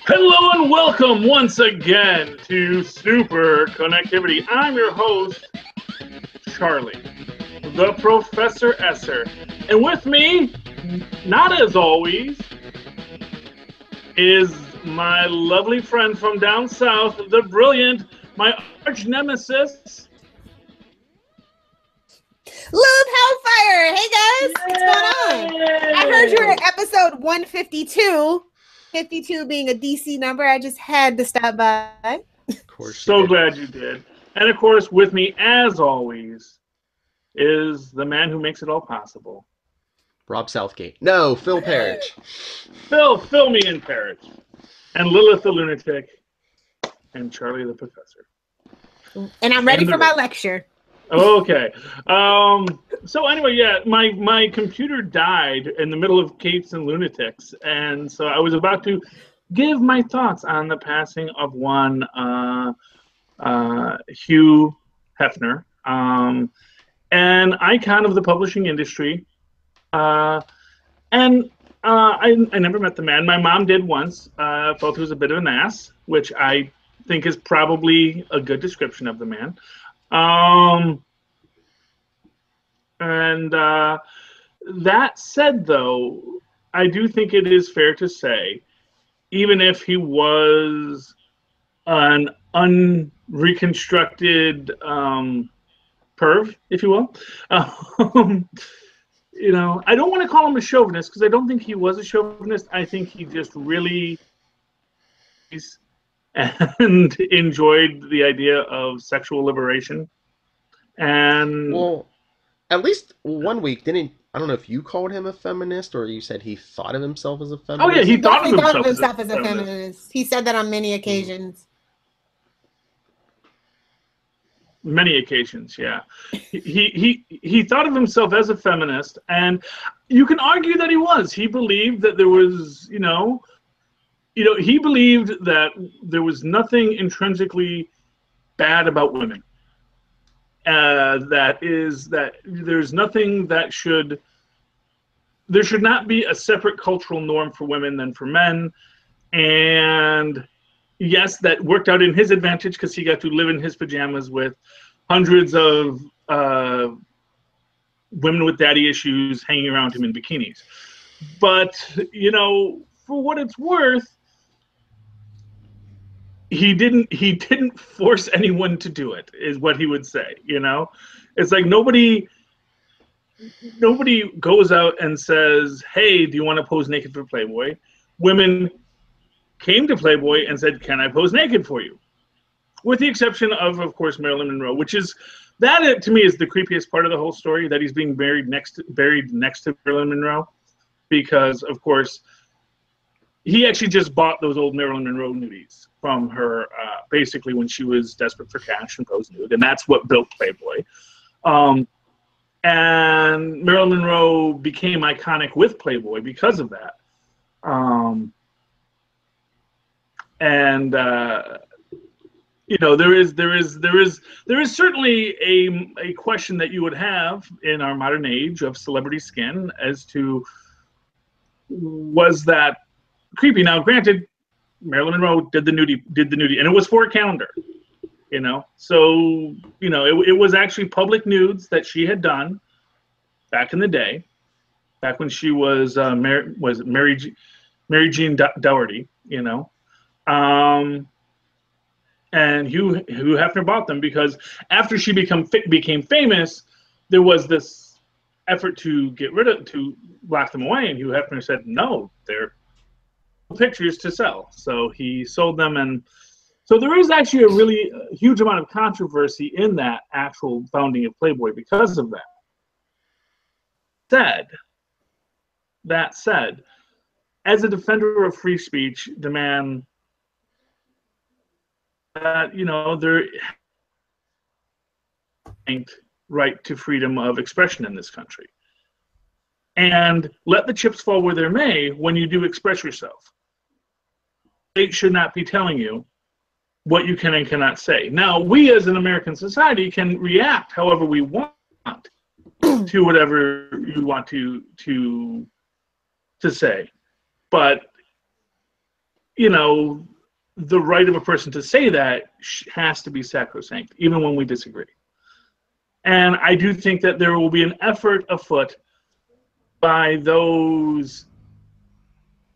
Hello and welcome once again to Superconnectivity. I'm your host, Charlie, the Professor Esser. And with me, not as always, is my lovely friend from down south, the brilliant, my arch nemesis, Lube Hellfire! Hey guys, what's going on? I heard you were at episode 152. 52 being a DC number. I just had to stop by. Of course, so glad you did. And of course, with me, as always, is the man who makes it all possible, Rob Southgate. No, Phil Perich. Phil me in Perich. And Lilith the Lunatic. And Charlie the Professor. And I'm ready for my lecture. Okay. So anyway, yeah, my computer died in the middle of Capes and Lunatics. And so I was about to give my thoughts on the passing of one Hugh Hefner, an icon of the publishing industry. I never met the man. My mom did once. Felt he was a bit of an ass, which I think is probably a good description of the man. That said, though, I do think it is fair to say, even if he was an unreconstructed perv, if you will, you know, I don't want to call him a chauvinist because I don't think he was a chauvinist. I think he just really and enjoyed the idea of sexual liberation. And well, at least one week, didn't I don't know if you called him a feminist or you said he thought of himself as a feminist. Oh yeah, he thought of himself as a feminist. He said that on many occasions. Many occasions, yeah. He thought of himself as a feminist, and you can argue that he was. He believed that there was, you know, he believed that there was nothing intrinsically bad about women. That there's nothing that there should not be a separate cultural norm for women than for men. And yes, that worked out in his advantage because he got to live in his pajamas with hundreds of women with daddy issues hanging around him in bikinis. But, you know, for what it's worth, he didn't force anyone to do it, is what he would say. You know, it's like nobody goes out and says, hey, do you want to pose naked for Playboy? Women came to Playboy and said, can I pose naked for you? With the exception of course, Marilyn Monroe, which is, that to me is the creepiest part of the whole story, that he's being buried next to Marilyn Monroe, because of course he actually just bought those old Marilyn Monroe nudies from her, basically when she was desperate for cash and posed nude, and that's what built Playboy. And Marilyn Monroe became iconic with Playboy because of that. You know, there is certainly a question that you would have in our modern age of celebrity skin as to, was that creepy? Now, granted, Marilyn Monroe did the nudie, and it was for a calendar, you know. So, you know, it was actually public nudes that she had done back in the day, back when she was Mary Jean Dougherty, you know. And Hugh Hefner bought them because after she became famous, there was this effort to lock them away, and Hugh Hefner said, no, they're pictures to sell. So he sold them, and so there is actually a really huge amount of controversy in that actual founding of Playboy because of that. That said, as a defender of free speech, the man that, you know, there ain't right to freedom of expression in this country. And let the chips fall where they may when you do express yourself. They should not be telling you what you can and cannot say. Now, we as an American society can react however we want to whatever you want to say. But you know, the right of a person to say that has to be sacrosanct, even when we disagree. And I do think that there will be an effort afoot by those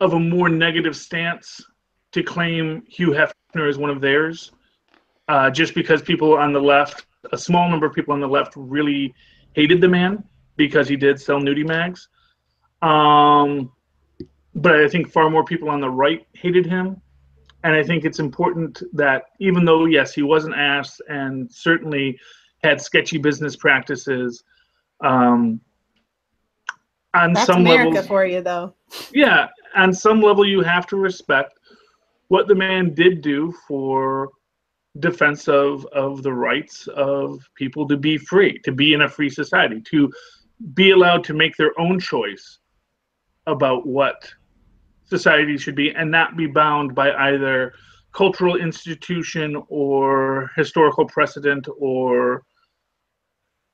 of a more negative stance to claim Hugh Hefner as one of theirs, just because people on the left, a small number of people on the left, really hated the man because he did sell nudie mags. But I think far more people on the right hated him. And I think it's important that even though, yes, he was an ass and certainly had sketchy business practices, on That's some America levels, for you, though. yeah, on some level you have to respect what the man did do for defense of the rights of people to be free, to be in a free society, to be allowed to make their own choice about what society should be and not be bound by either cultural institution or historical precedent or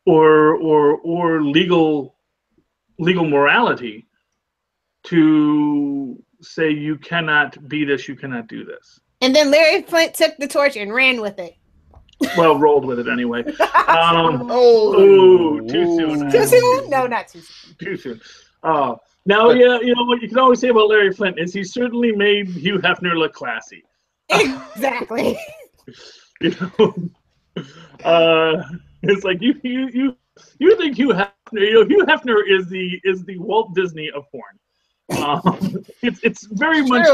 legal morality to say you cannot be this, you cannot do this. And then Larry Flint took the torch and ran with it. Well, rolled with it anyway. Too soon. Too soon? No, not too soon. Too soon. Now, yeah, you know what you can always say about Larry Flint is he certainly made Hugh Hefner look classy. Exactly. You know, it's like you think Hugh Hefner? You know, Hugh Hefner is the Walt Disney of porn. It's very True. much,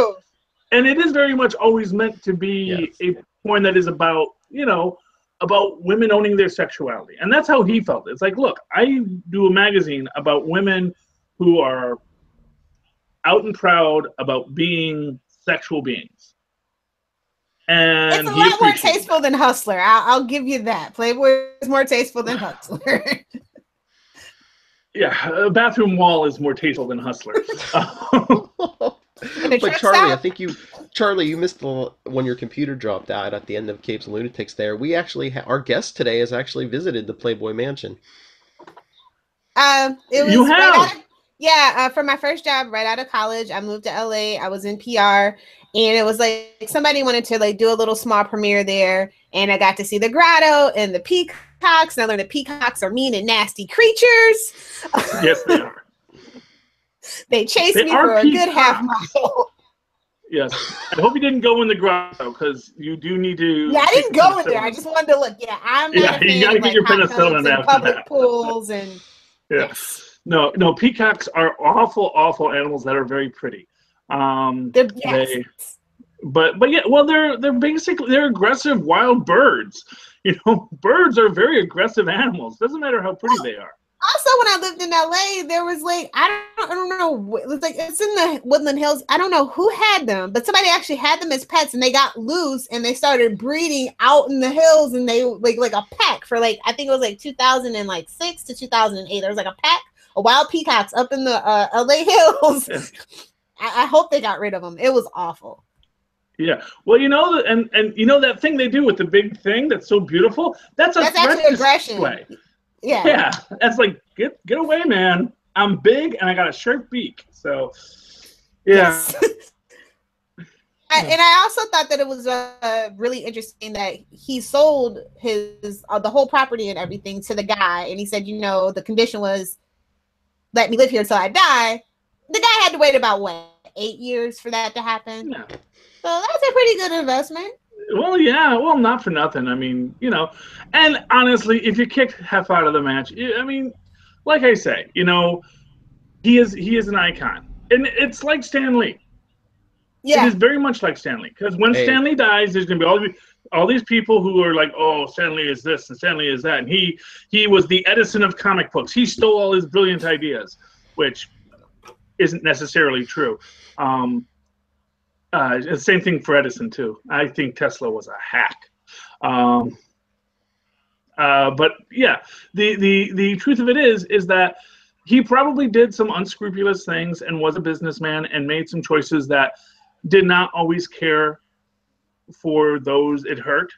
and it is very much always meant to be a porn that is about, you know, about women owning their sexuality, and that's how he felt. It's like, look, I do a magazine about women who are out and proud about being sexual beings. And it's a lot more tasteful than Hustler. I'll give you that. Playboy is more tasteful than Hustler. Yeah, a bathroom wall is more tasteful than Hustler. But Charlie, I think you missed when your computer dropped out at the end of Capes and Lunatics there. We actually, our guest today has actually visited the Playboy Mansion. It was you have? for my first job right out of college, I moved to LA. I was in PR, and it was like somebody wanted to like do a little small premiere there, and I got to see the grotto and the peacocks, and I learned that peacocks are mean and nasty creatures. Yes, they are. They chased me for a good half mile. Yes. I hope you didn't go in the grotto because you do need to. Yeah, I didn't go in there. I just wanted to look. Yeah, I'm not a fan you gotta of, get your penicillin and public pools and. Yes. No, peacocks are awful animals that are very pretty. But yeah, well, they're basically aggressive wild birds. You know, birds are very aggressive animals. Doesn't matter how pretty they are. Also, when I lived in LA, there was like I don't know. It was like it's in the Woodland Hills. I don't know who had them, but somebody actually had them as pets, and they got loose and they started breeding out in the hills, and they like a pack for like I think it was like 2006 to 2008. There was like a pack of wild peacocks up in the LA hills. Yeah. I hope they got rid of them. It was awful. Yeah. Well, you know, and you know that thing they do with the big thing that's so beautiful. That's actually aggression. Display. Yeah. Yeah. That's like get away, man. I'm big and I got a sharp beak. So, yeah. Yes. And I also thought that it was really interesting that he sold his the whole property and everything to the guy, and he said, you know, the condition was let me live here until I die. The guy had to wait about 8 years for that to happen. Yeah. So that's a pretty good investment. Well, yeah. Well, not for nothing. I mean, you know, and honestly, if you kick Hef out of the match, I mean, like I say, you know, he is an icon, and it's like Stan Lee. Yeah. It is very much like Stan Lee, because when Stan Lee dies, there's going to be all these people who are like, oh, Stan Lee is this and Stan Lee is that, and he was the Edison of comic books. He stole all his brilliant ideas, which isn't necessarily true. Same thing for Edison too. I think Tesla was a hack. But yeah, the truth of it is that he probably did some unscrupulous things and was a businessman and made some choices that did not always care for those it hurt.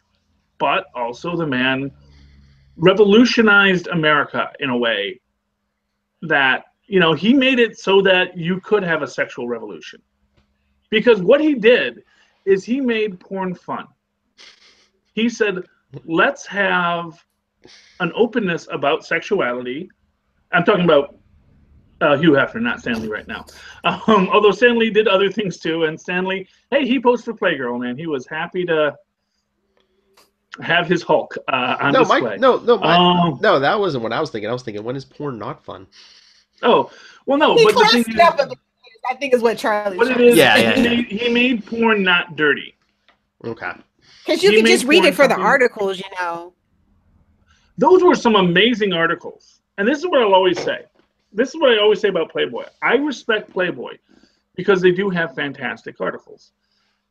But also the man revolutionized America in a way that, you know, he made it so that you could have a sexual revolution. Because what he did is he made porn fun. He said, let's have an openness about sexuality. I'm talking about Hugh Hefner, not Stanley right now. Although Stanley did other things too. And Stanley, hey, he posed for Playgirl, man. He was happy to have his Hulk on display. No, that wasn't what I was thinking. I was thinking, when is porn not fun? Oh, well, no, He but the thing classed it up a bit, I think is what Charlie was what it trying to is, say. he made porn not dirty. Okay. Because you he could made just read porn it for the something- articles, you know. Those were some amazing articles. And this is what I'll always say. This is what I always say about Playboy. I respect Playboy because they do have fantastic articles.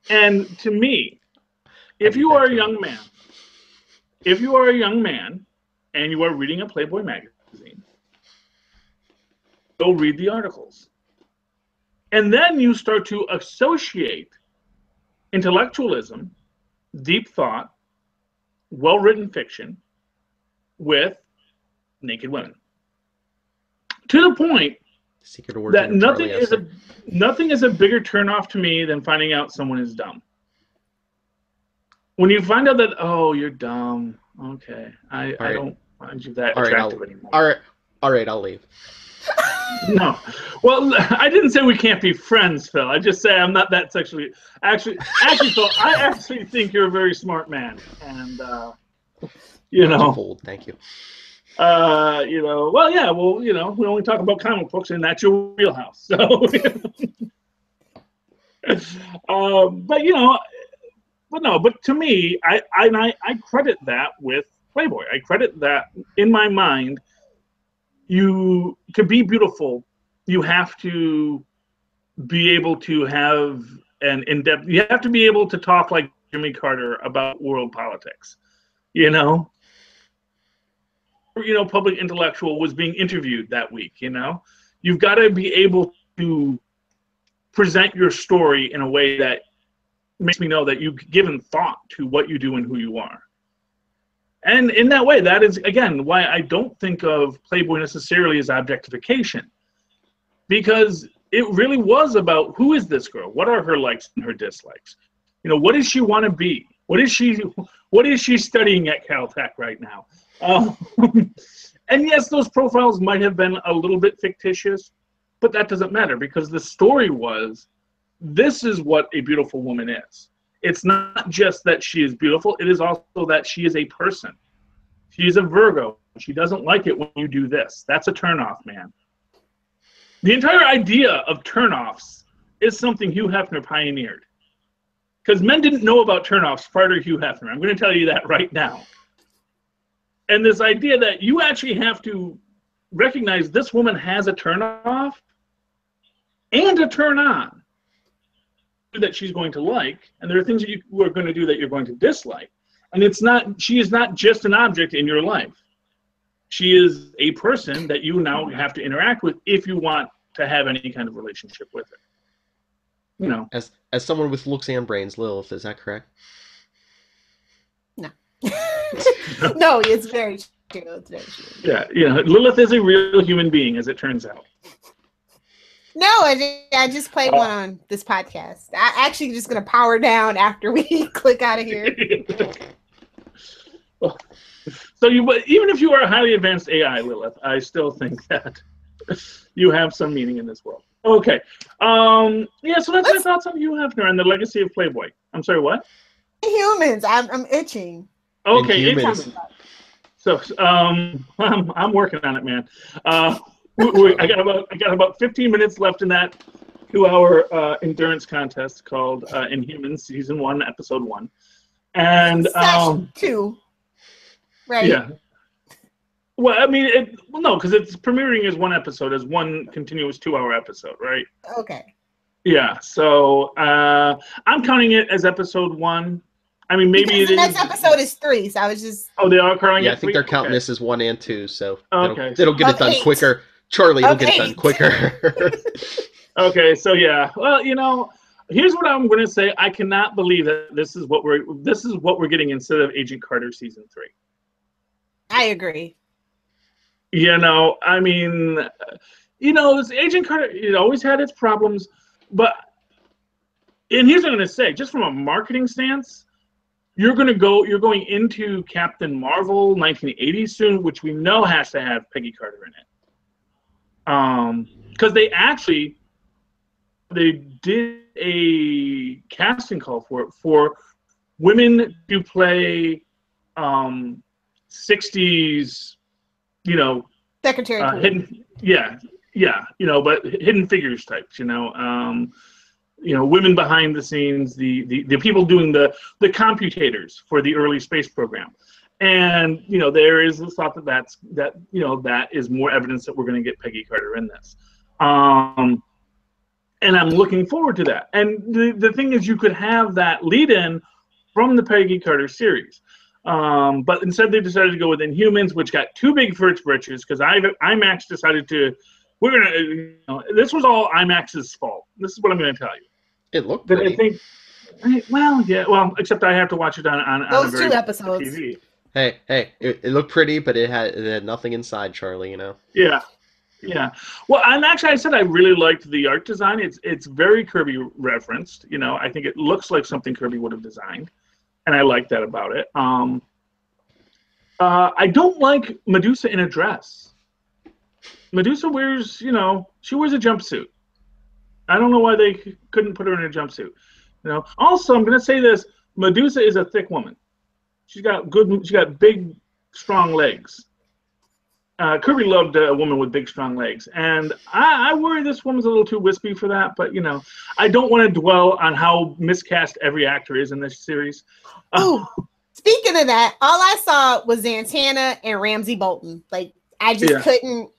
And to me, if you are a young man, and you are reading a Playboy magazine, go read the articles. And then you start to associate intellectualism, deep thought, well-written fiction with naked women. To the point Secret origin that of Charlie Esser. nothing is a bigger turnoff to me than finding out someone is dumb. When you find out that, oh, you're dumb, okay, I don't find you that attractive anymore. All right, I'll leave. No. Well, I didn't say we can't be friends, Phil. I just say I'm not that sexually. Actually, Phil, I actually think you're a very smart man, and you know. Fold, thank you. You know. Well, yeah. Well, you know, we only talk about comic books, and that's your wheelhouse. So, but you know, but to me, I credit that with Playboy. I credit that in my mind. To be beautiful, you have to be able to have an in-depth. You have to be able to talk like Jimmy Carter about world politics. You know, public intellectual was being interviewed that week. You know, you've got to be able to present your story in a way that makes me know that you've given thought to what you do and who you are. And in that way, that is, again, why I don't think of Playboy necessarily as objectification. Because it really was about, who is this girl? What are her likes and her dislikes? You know, what does she want to be? What is she studying at Caltech right now? And yes, those profiles might have been a little bit fictitious, but that doesn't matter because the story was, this is what a beautiful woman is. It's not just that she is beautiful. It is also that she is a person. She is a Virgo. She doesn't like it when you do this. That's a turnoff, man. The entire idea of turnoffs is something Hugh Hefner pioneered. Because men didn't know about turnoffs prior to Hugh Hefner. I'm going to tell you that right now. And this idea that you actually have to recognize this woman has a turnoff and a turn on that she's going to like, and there are things that you are going to do that you're going to dislike. And she is not just an object in your life. She is a person that you now have to interact with if you want to have any kind of relationship with her. You know. As someone with looks and brains, Lilith, is that correct? No. No, it's very true. It's very true. Yeah, Lilith is a real human being, as it turns out. No, I just played one on this podcast. I actually just gonna power down after we click out of here. So even if you are a highly advanced AI, Lilith, I still think that you have some meaning in this world. Okay. Yeah, so that's my thoughts on Hugh Hefner and the legacy of Playboy. I'm sorry, what? Humans. I'm itching. Okay, Humans. So I'm working on it, man. I got about 15 minutes left in that 2-hour endurance contest called Inhumans Season 1, Episode 1, and Session 2, right? Yeah. Well, I mean, no, because it's premiering as one episode, as one continuous 2-hour episode, right? Okay. Yeah. So I'm counting it as Episode 1. I mean, maybe because the next episode is 3, so I was just. Oh, they are counting it. Yeah, I think they're counting this as 1 and 2, so okay. it'll get it done 8. quicker. Charlie will get it done quicker. Okay, so yeah. Well, here's what I'm going to say. I cannot believe that this is what we're getting instead of Agent Carter Season 3. I agree. I mean, Agent Carter, it always had its problems, but and here's what I'm going to say, just from a marketing stance, you're going into Captain Marvel 1980 soon, which we know has to have Peggy Carter in it. Because they did a casting call for women to play 60s, Secretary. hidden, but hidden figures types, women behind the scenes, the people doing the computators for the early space program. And, there is this thought that is more evidence that we're going to get Peggy Carter in this. And I'm looking forward to that. And the thing is, you could have that lead-in from the Peggy Carter series. But instead, they decided to go with Inhumans, which got too big for its britches, because IMAX decided this was all IMAX's fault. This is what I'm going to tell you. It looked pretty. Except I have to watch it on those 2 episodes. TV. Hey, it looked pretty, but it had nothing inside, Charlie, Yeah. Yeah. Well, and actually, I said I really liked the art design. It's very Kirby referenced. I think it looks like something Kirby would have designed, and I like that about it. I don't like Medusa in a dress. Medusa wears, she wears a jumpsuit. I don't know why they couldn't put her in a jumpsuit. Also, I'm going to say this: Medusa is a thick woman. She's got big, strong legs. Kirby loved a woman with big, strong legs, and I worry this woman's a little too wispy for that. But I don't want to dwell on how miscast every actor is in this series. Ooh, speaking of that, all I saw was Zatanna and Ramsay Bolton. Like I just couldn't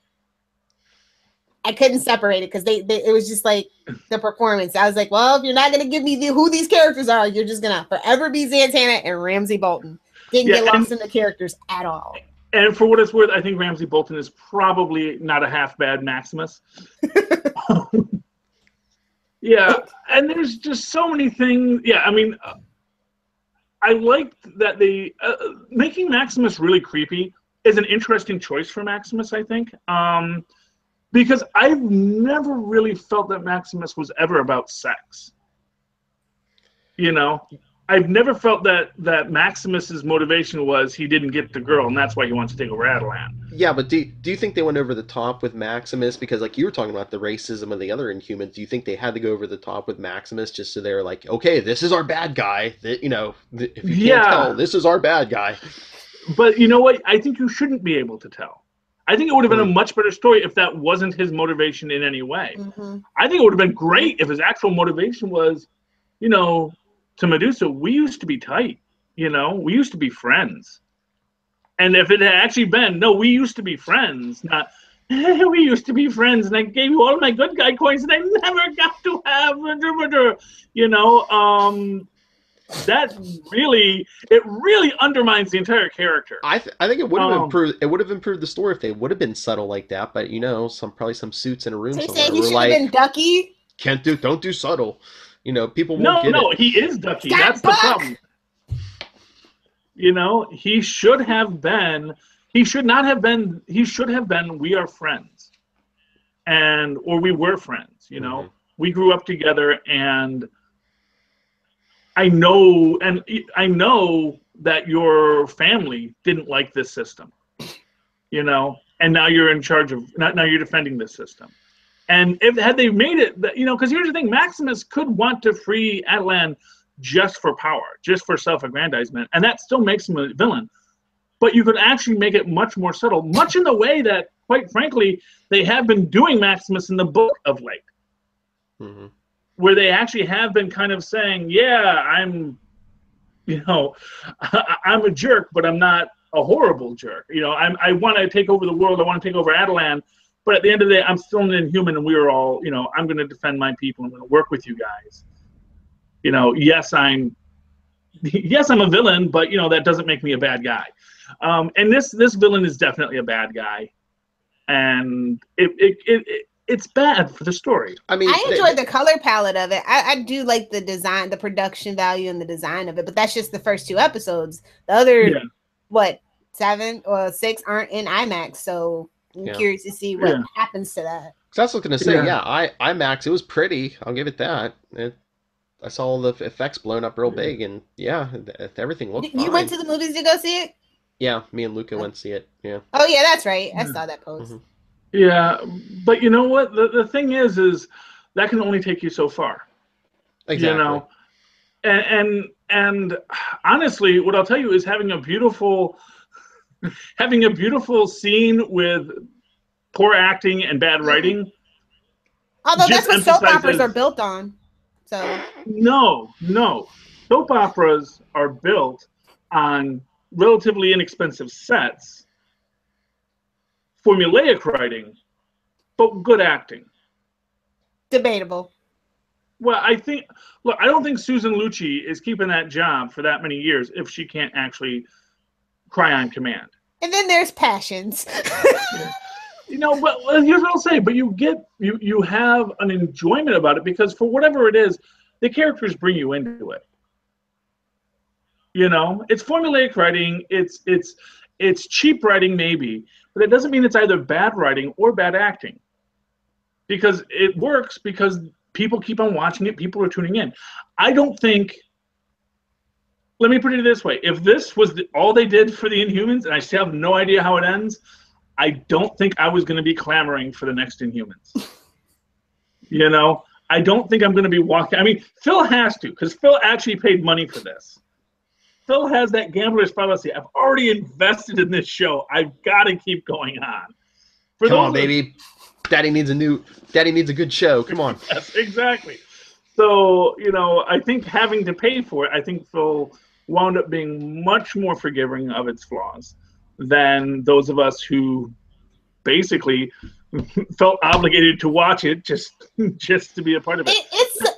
separate it because it was just like the performance. I was like, well, if you're not gonna give me who these characters are, you're just gonna forever be Zatanna and Ramsay Bolton. Didn't get lost in the characters at all. And for what it's worth, I think Ramsay Bolton is probably not a half bad Maximus. And there's just so many things. Yeah, I mean, I liked that they making Maximus really creepy is an interesting choice for Maximus, I think, because I've never really felt that Maximus was ever about sex. I've never felt that Maximus's motivation was he didn't get the girl, and that's why he wants to take over Attilan. Yeah, but do you think they went over the top with Maximus? Because like you were talking about the racism of the other Inhumans, do you think they had to go over the top with Maximus just so they were like, okay, this is our bad guy? If you can't tell, this is our bad guy. But you know what? I think you shouldn't be able to tell. I think it would have been a much better story if that wasn't his motivation in any way. Mm-hmm. I think it would have been great if his actual motivation was, to Medusa, we used to be tight, we used to be friends. And if it had actually been, no, we used to be friends, not, we used to be friends, and I gave you all of my good guy coins, and I never got to have, that really undermines the entire character. I think it would have improved. It would have improved the story if they would have been subtle like that. But probably some suits in a room somewhere. He should have been Ducky. Don't do subtle. People won't get it. No, he is Ducky. That's the problem. He should have been. He should not have been. He should have been. We are friends, or we were friends. We grew up together, and I know that your family didn't like this system. And now you're in charge of. Now you're defending this system. And had they made it, because here's the thing, Maximus could want to free Attilan just for power, just for self-aggrandizement, and that still makes him a villain. But you could actually make it much more subtle, much in the way that, quite frankly, they have been doing Maximus in the book of late, where they actually have been kind of saying, yeah, I'm a jerk, but I'm not a horrible jerk. I want to take over the world, I want to take over Attilan. But at the end of the day, I'm still an Inhuman, and we were all, I'm going to defend my people. I'm going to work with you guys. Yes, I'm a villain, but that doesn't make me a bad guy. And this villain is definitely a bad guy, and it's bad for the story. I enjoyed the color palette of it. I do like the design, the production value, and the design of it. But that's just the first 2 episodes. The other 7 or 6 aren't in IMAX, so. I'm curious to see what happens to that. So I was going to say, IMAX, it was pretty. I'll give it that. I saw all the effects blown up real big, and yeah, everything looked fine. You went to the movies to go see it? Yeah, me and Luca went to see it. Yeah. Oh yeah, that's right. I saw that post. Yeah, but you know what? The thing is that can only take you so far. Exactly. You know, and honestly, what I'll tell you is having a beautiful scene with poor acting and bad writing. Although that's what soap operas are built on. So no, soap operas are built on relatively inexpensive sets, formulaic writing, but good acting. Debatable. Well, I don't think Susan Lucci is keeping that job for that many years if she can't actually cry on command. And then there's Passions. You know, but here's what I'll say. But you have an enjoyment about it because for whatever it is, the characters bring you into it. You know, it's formulaic writing. It's cheap writing maybe, but it doesn't mean it's either bad writing or bad acting. Because it works because people keep on watching it. People are tuning in. I don't think. Let me put it this way: if this was all they did for the Inhumans, and I still have no idea how it ends, I don't think I was going to be clamoring for the next Inhumans. You know, I don't think I'm going to be walking. I mean, Phil has to, because Phil actually paid money for this. Phil has that gambler's fallacy. I've already invested in this show. I've got to keep going on. Come on, baby. Daddy needs a good show. Come on. Yes, exactly. So, you know, I think having to pay for it, I think Phil wound up being much more forgiving of its flaws than those of us who basically felt obligated to watch it just to be a part of it.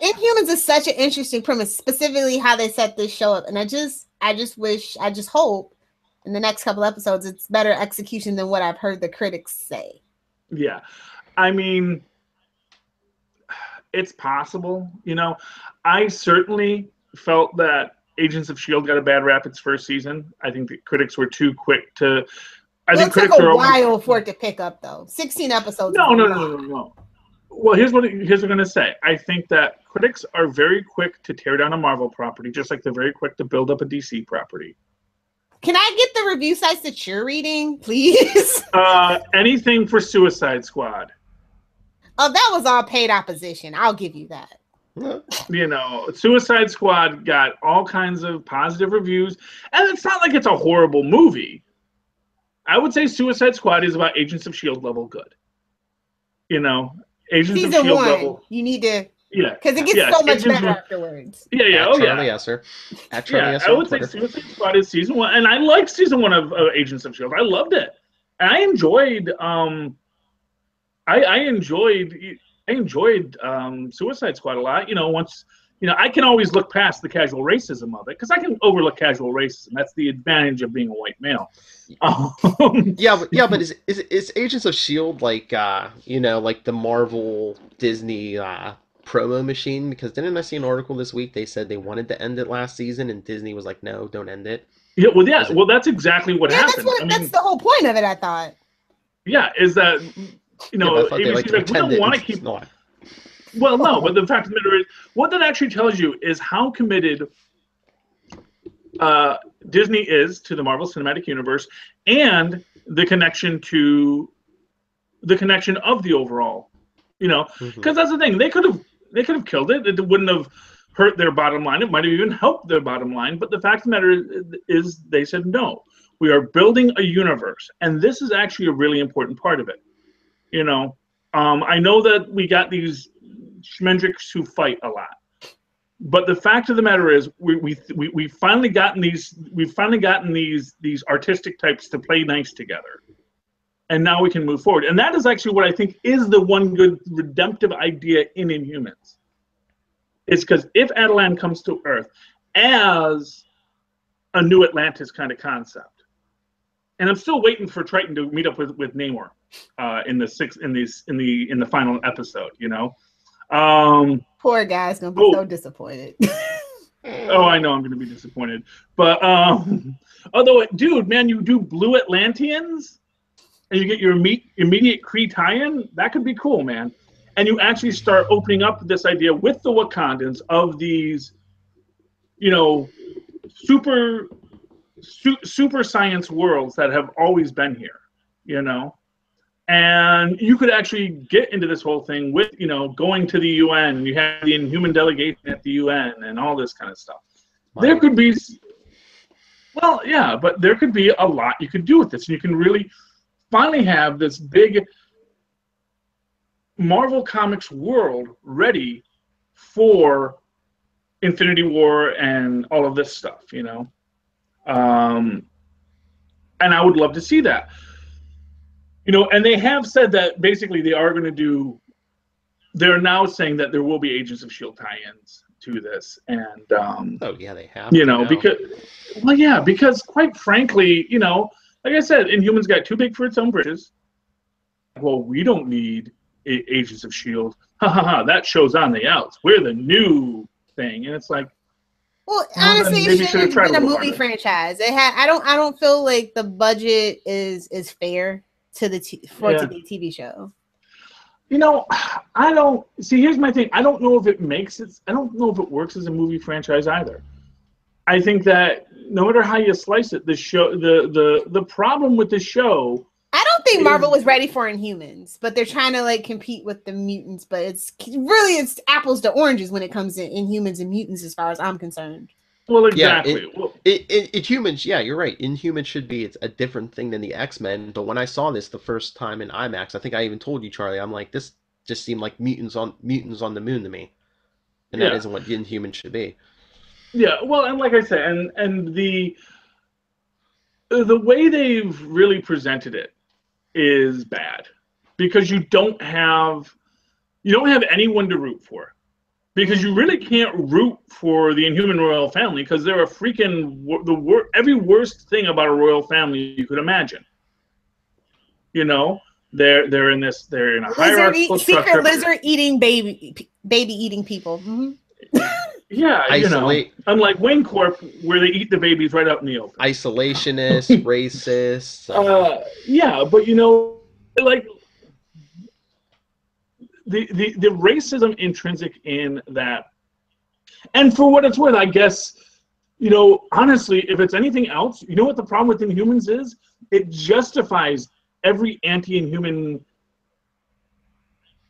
Inhumans is such an interesting premise, specifically how they set this show up, and I just hope in the next couple episodes it's better execution than what I've heard the critics say. Yeah, I mean, it's possible. You know, I certainly felt that Agents of S.H.I.E.L.D. got a bad rap its first season. I think the critics were too quick to. I think critics took a while for it to pick up, though. 16 episodes. No. Well, here's what I'm going to say. I think that critics are very quick to tear down a Marvel property, just like they're very quick to build up a DC property. Can I get the review sites that you're reading, please? Anything for Suicide Squad. Oh, that was all paid opposition. I'll give you that. You know, Suicide Squad got all kinds of positive reviews, and it's not like it's a horrible movie. I would say Suicide Squad is about Agents of S.H.I.E.L.D. level good. You know, Agents of S.H.I.E.L.D. level. You need to. Yeah. Because it gets so much better afterwards. Yeah. Charlie Esser. At Charlie Esser I would say Suicide Squad is season 1, and I liked season 1 of Agents of S.H.I.E.L.D. I loved it. And I enjoyed. I enjoyed Suicide Squad a lot. You know, once. You know, I can always look past the casual racism of it because I can overlook casual racism. That's the advantage of being a white male. But is Agents of S.H.I.E.L.D. like you know, like the Marvel Disney promo machine? Because didn't I see an article this week? They said they wanted to end it last season, and Disney was like, "No, don't end it." Yeah, well, that's exactly what happened. That's the whole point of it, I thought. Yeah, is that you know, we don't want to keep. Not. Well, no, but the fact of the matter is, what that actually tells you is how committed Disney is to the Marvel Cinematic Universe and the connection of the overall. You know, because that's the thing. They could have killed it. It wouldn't have hurt their bottom line. It might have even helped their bottom line. But the fact of the matter is they said, no, we are building a universe. And this is actually a really important part of it. You know, I know that we got these schmendricks who fight a lot, but the fact of the matter is we've finally gotten these artistic types to play nice together, and now we can move forward. And that is actually what I think is the one good redemptive idea in Inhumans. It's because if Attilan comes to Earth as a new Atlantis kind of concept, and I'm still waiting for Triton to meet up with Namor in the final episode, you know. Poor guy's gonna be so disappointed. Oh, I know I'm gonna be disappointed. But although, dude, man, you do Blue Atlanteans and you get your immediate Kree tie-in, that could be cool, man. and you actually start opening up this idea with the Wakandans of these, super science worlds that have always been here, and you could actually get into this whole thing with, going to the UN, and you have the Inhuman delegation at the UN and all this kind of stuff. There could be, well, yeah, but there could be a lot you could do with this. And you can really finally have this big Marvel Comics world ready for Infinity War and all of this stuff, and I would love to see that. And they have said that basically they are going to do, they're now saying that there will be Agents of S.H.I.E.L.D. tie-ins to this. And, oh, yeah, they have to now. because quite frankly, like I said, Inhumans got too big for its own britches. Well, we don't need Agents of S.H.I.E.L.D. Ha ha ha, that show's on the outs. We're the new thing. And it's like, well, honestly, it should have been a movie franchise. It had. I don't feel like the budget is fair to the for it to be a TV show. I don't see. Here's my thing. I don't know if it makes it. I don't know if it works as a movie franchise either. I think that no matter how you slice it, the show, the problem with the show. I don't think Marvel was ready for Inhumans, but they're trying to like compete with the mutants. But it's apples to oranges when it comes to Inhumans and mutants, as far as I'm concerned. Well, exactly. Inhumans, yeah, you're right. Inhumans should be a different thing than the X-Men. But when I saw this the first time in IMAX, I think I even told you, Charlie, I'm like, this just seemed like mutants on the moon to me, and that isn't what Inhumans should be. Yeah, well, and like I said, and the way they've really presented it is bad, because you don't have anyone to root for, because you really can't root for the Inhuman royal family, because they're a freaking every worst thing about a royal family you could imagine. They're in a hierarchical structure. Secret lizard eating baby eating people. Mm-hmm. Yeah, unlike Wayne Corp, where they eat the babies right out in the open. Isolationist, racist. Yeah, but like the racism intrinsic in that, and for what it's worth, I guess, honestly, if it's anything else, what the problem with Inhumans is? It justifies every anti-Inhuman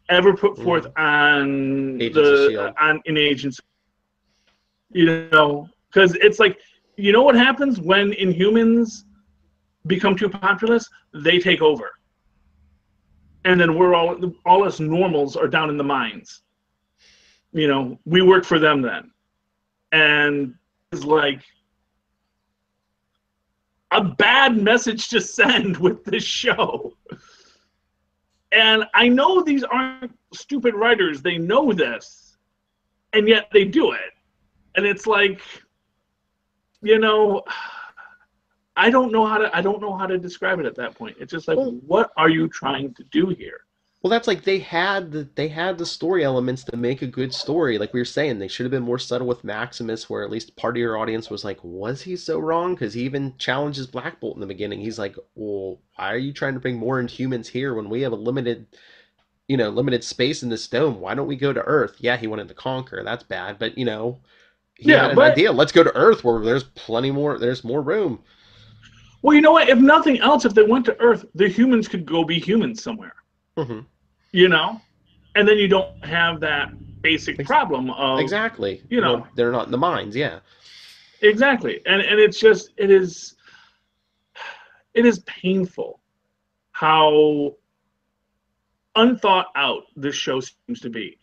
ever put forth on in Agents. Because it's like, what happens when Inhumans become too populous? They take over, and then we're all us normals are down in the mines. We work for them then, and it's like a bad message to send with this show. And I know these aren't stupid writers; they know this, and yet they do it. And it's like, I don't know how to describe it at that point. It's just like, what are you trying to do here? Well, that's like they had the story elements to make a good story. Like we were saying, they should have been more subtle with Maximus, where at least part of your audience was like, was he so wrong? Because he even challenges Black Bolt in the beginning. He's like, well, why are you trying to bring more Inhumans here when we have a limited space in this dome? Why don't we go to Earth? Yeah, he wanted to conquer. That's bad, but he had an idea. Let's go to Earth where there's more room. Well, you know what? If nothing else, if they went to Earth, the humans could go be humans somewhere. Mm-hmm. And then you don't have that basic problem of exactly. They're not in the mines. Yeah. Exactly, and it's just it is painful how unthought out this show seems to be.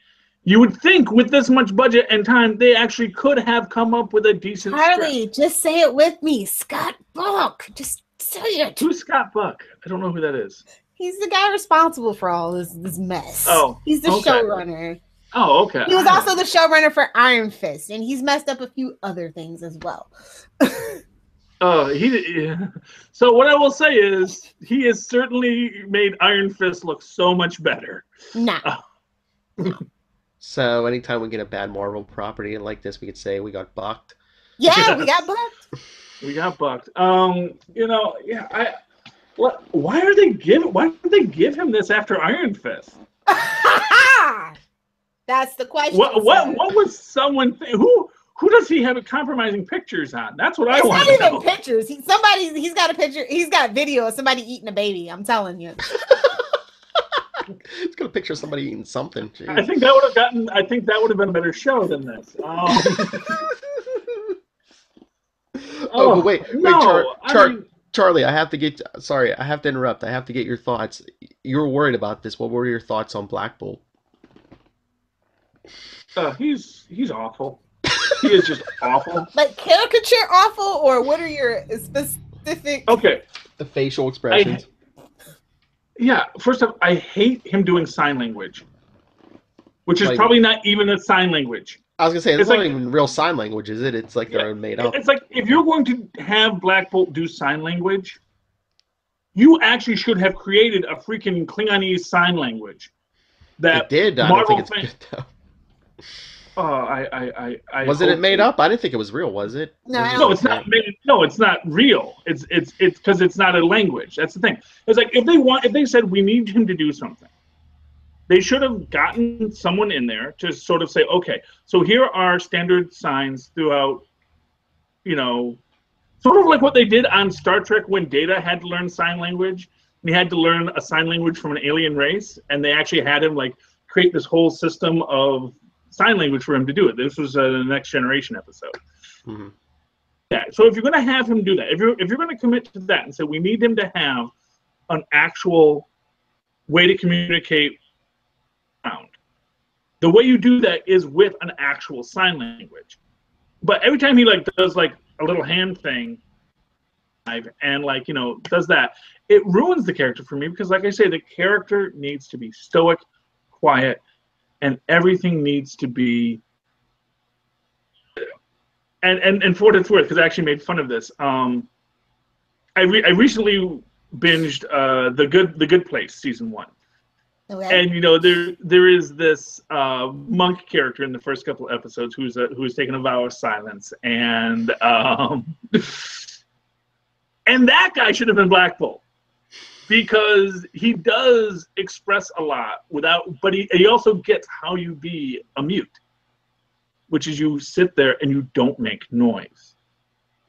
You would think with this much budget and time, they actually could have come up with a decent Charlie, script. Just say it with me. Scott Buck. Just say it. Who's Scott Buck? I don't know who that is. He's the guy responsible for all this mess. Oh. He's the showrunner. Oh, okay. He was also the showrunner for Iron Fist, and he's messed up a few other things as well. So what I will say is he has certainly made Iron Fist look so much better. No. So anytime we get a bad Marvel property like this, we could say we got bucked. Yeah, yes. We got bucked. We got bucked. Why did they give him this after Iron Fist? That's the question. What was someone who does he have compromising pictures on? That's what I want to know. It's not even pictures. He's got a picture. He's got video of somebody eating a baby. I'm telling you. It's got a picture of somebody eating something. Jeez. I think that would have been a better show than this. But wait, no, Charlie, I have to get. Sorry, I have to interrupt. I have to get your thoughts. You were worried about this. What were your thoughts on Black Bolt? He's awful. He is just awful. Like caricature awful, or what are your specific? Okay. The facial expressions. First off, I hate him doing sign language, which is probably not even a sign language. I was gonna say it's not even real sign language, is it? It's like their own made up. It's like if you're going to have Black Bolt do sign language, you actually should have created a freaking Klingonese sign language. That it did. I don't think it's good though. Was it made up? I didn't think it was real. Was it? No, it's not. No, it's not real. It's because it's not a language. That's the thing. It's like if they said we need him to do something, they should have gotten someone in there to sort of say, okay, so here are standard signs throughout. Sort of like what they did on Star Trek when Data had to learn sign language. And he had to learn a sign language from an alien race, and they actually had him create this whole system of sign language for him to do it. This was a Next Generation episode. Mm-hmm. Yeah. So if you're going to have him do that, if you're going to commit to that and say we need him to have an actual way to communicate sound, the way you do that is with an actual sign language. But every time he does a little hand thing, and does that, it ruins the character for me because, like I say, the character needs to be stoic, quiet, and everything needs to be. And for what it's worth, because I actually made fun of this. I recently binged the Good Place season 1. Okay. And there is this monk character in the first couple of episodes who's taken a vow of silence, and that guy should have been Black Bolt because he does express a lot but he also gets how you be a mute, which is you sit there and you don't make noise,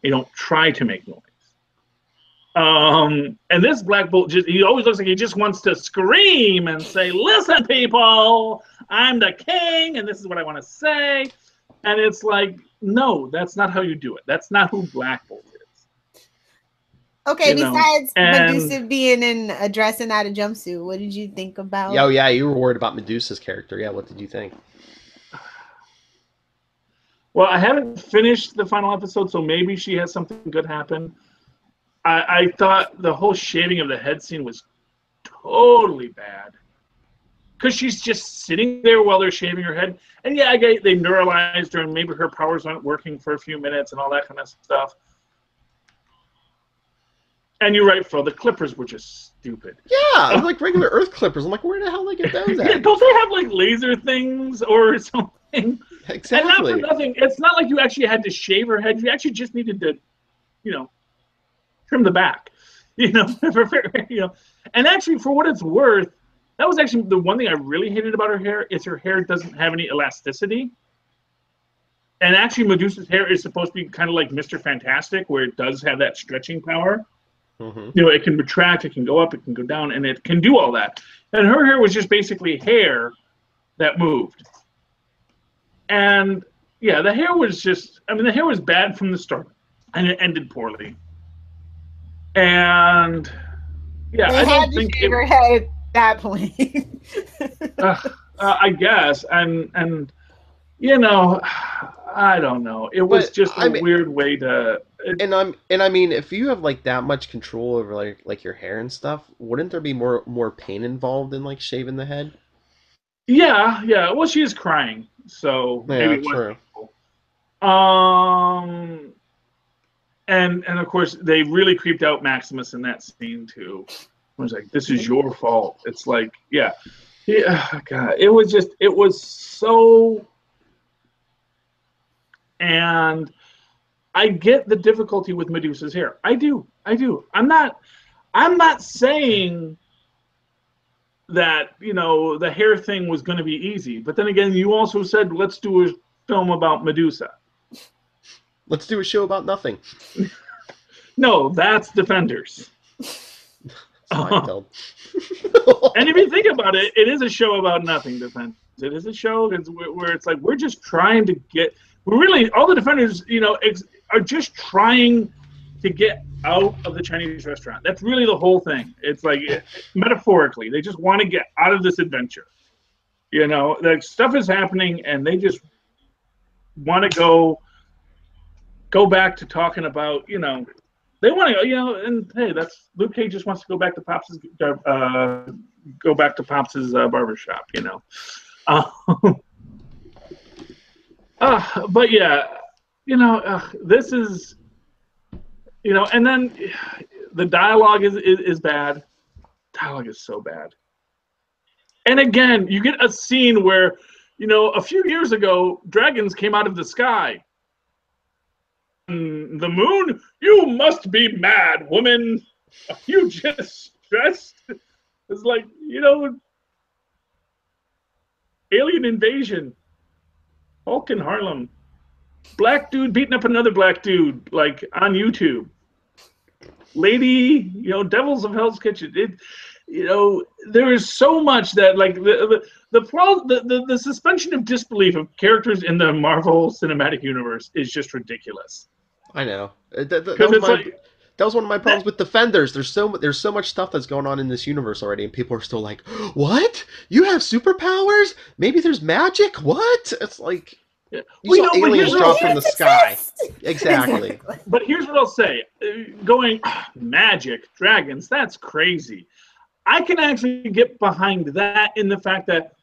you don't try to make noise. And this Black Bolt he always looks like he just wants to scream and say, listen people, I'm the king and this is what I want to say. And it's like, no, that's not how you do it. That's not who Black Bolt is. Okay, besides Medusa being in a dress and not a jumpsuit, what did you think about? Oh yeah, you were worried about Medusa's character. Yeah, what did you think? Well, I haven't finished the final episode, so maybe she has something good happen. I thought the whole shaving of the head scene was totally bad. Because she's just sitting there while they're shaving her head. And yeah, I get they neuralized her and maybe her powers aren't working for a few minutes and all that kind of stuff. And you're right, Phil, the clippers were just stupid. Yeah, like regular Earth clippers. I'm like, where the hell did they get those at? Yeah, don't they have laser things or something? Exactly. And not for nothing. It's not like you actually had to shave her head. You actually just needed to, trim the back, And actually, for what it's worth, that was actually the one thing I really hated about her hair is her hair doesn't have any elasticity. And actually, Medusa's hair is supposed to be kind of like Mr. Fantastic, where it does have that stretching power. Mm-hmm. It can retract, it can go up, it can go down, and it can do all that. And her hair was just basically hair that moved. And yeah, the hair was the hair was bad from the start, and it ended poorly. And yeah, I don't think shave her head at that point. I guess, and I don't know. It was just a weird way to. I mean, if you have that much control over like your hair and stuff, wouldn't there be more pain involved in shaving the head? Yeah. Well, she is crying, so maybe it was painful. And of course they really creeped out Maximus in that scene too. It was like, this is your fault. It's like, yeah, God, it was so. And I get the difficulty with Medusa's hair. I do. I'm not saying that, you know, the hair thing was going to be easy. But then again, you also said, let's do a film about Medusa. Let's do a show about nothing. No, that's Defenders. Seinfeld. And if you think about it, it is a show about nothing, Defenders. It is a show where it's like, we're just trying to get, we're really, all the Defenders, you know, are just trying to get out of the Chinese restaurant. That's really the whole thing. It's like, metaphorically, they just want to get out of this adventure. You know, like, stuff is happening, and they just want to go back to talking about, you know, they want to go, you know, and hey, that's Luke Cage just wants to go back to Pops's barbershop, you know. But yeah, you know, this is, you know, and then the dialogue is bad. Dialogue is so bad. And again, you get a scene where, you know, a few years ago, dragons came out of the sky. The moon, you must be mad, woman. You just stressed. It's like, you know, alien invasion. Hulk in Harlem. Black dude beating up another black dude, like, on YouTube. Lady, you know, Devils of Hell's Kitchen. You know, there is so much that, like, the suspension of disbelief of characters in the Marvel Cinematic Universe is just ridiculous. I know. That was one of my problems with Defenders. There's so much stuff that's going on in this universe already, and people are still like, "What? You have superpowers? Maybe there's magic? What?" It's like, you saw aliens drop from the sky. Exactly. But here's what I'll say: going magic, dragons, that's crazy. I can actually get behind that in the fact that,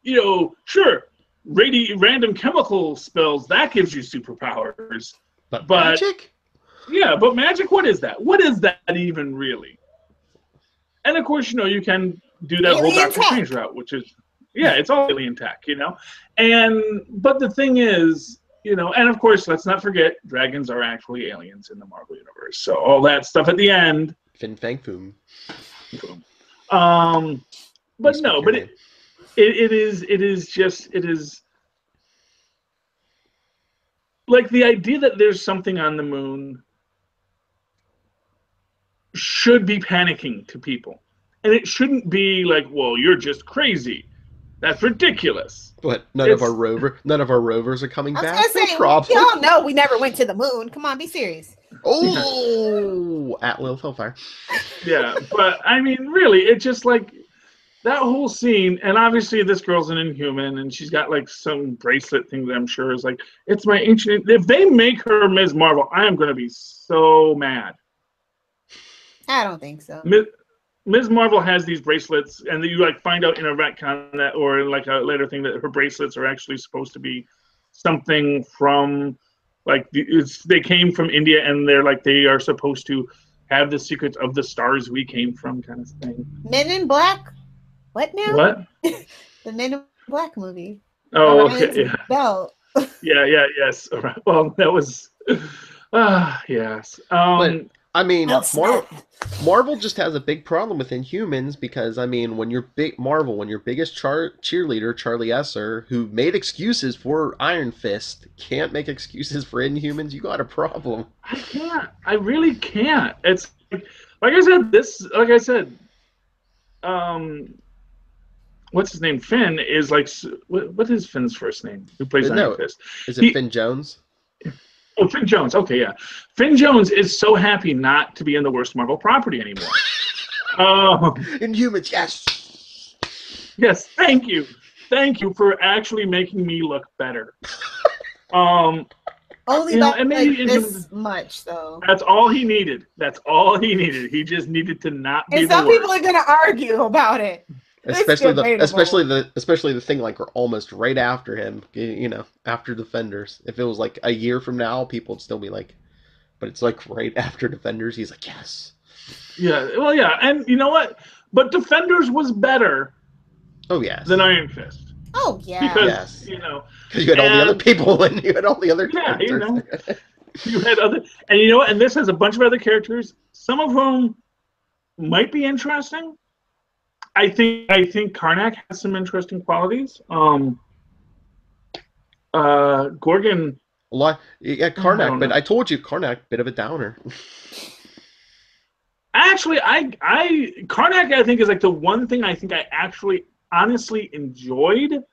you know, sure, random chemical spells, that gives you superpowers. But magic? Yeah, but magic, what is that? What is that even really? And of course, you know, you can do that whole Doctor Strange route, which is, yeah, it's all alien tech, you know? But the thing is, you know, and of course, let's not forget, dragons are actually aliens in the Marvel Universe. So all that stuff at the end. Fin Fang Foom. But no, but it is like the idea that there's something on the moon should be panicking to people. And it shouldn't be like, well, you're just crazy. That's ridiculous. But none of our rovers are coming back. No problem. Y'all know we never went to the moon. Come on, be serious. Oh, at Lil Hellfire. Yeah, but I mean, really, it's just like that whole scene, and obviously this girl's an Inhuman, and she's got like some bracelet thing that I'm sure is like, it's my ancient. If they make her Ms. Marvel, I am going to be so mad. I don't think so. Ms. Marvel has these bracelets, and you like find out in a retcon that, or in like a later thing, that her bracelets are actually supposed to be something from, like, they came from India, and they're like, they are supposed to have the secrets of the stars we came from, kind of thing. Men in Black. What now? What? The Men in Black movie. Oh, okay. Yeah. Belt. Yes. All right. Well, that was. Yes. But, I mean, Marvel just has a big problem with Inhumans because, I mean, when your biggest cheerleader, Charlie Esser, who made excuses for Iron Fist, can't make excuses for Inhumans, you got a problem. I can't. I really can't. It's like I said, what's his name? Finn is like, what is Finn's first name? Who plays Iron Fist? Is it Finn Jones? Oh, Finn Jones. Okay, yeah. Finn Jones is so happy not to be in the worst Marvel property anymore. Inhumans, yes. Yes, thank you. Thank you for actually making me look better. Only about maybe like this much, though. That's all he needed. That's all he needed. He just needed to not be. And some people are gonna argue about it. Especially the thing like we're almost right after him, you know, after Defenders. If it was like a year from now, people would still be like, but it's like right after Defenders, he's like, yes. Yeah, well, yeah, and you know what? But Defenders was better. Oh yes. Than Iron Fist. Oh yeah. Because you know, because you had all the other people and you had all the other characters. You know, you had other, and you know what? And this has a bunch of other characters, some of whom might be interesting. I think Karnak has some interesting qualities. Gorgon. Yeah, Karnak, but I told you, Karnak, bit of a downer. Actually, Karnak, I think, is like the one thing I think I actually honestly enjoyed.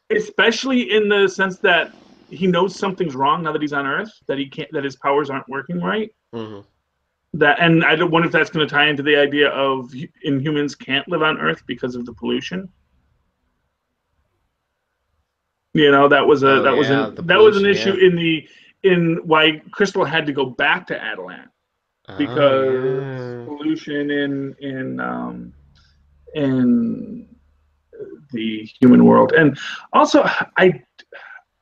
Especially in the sense that he knows something's wrong now that he's on Earth, that his powers aren't working right. And I don't wonder if that's going to tie into the idea of Inhumans can't live on Earth because of the pollution. You know, that was an issue in why Crystal had to go back to Adelant, because pollution in the human world. And also, I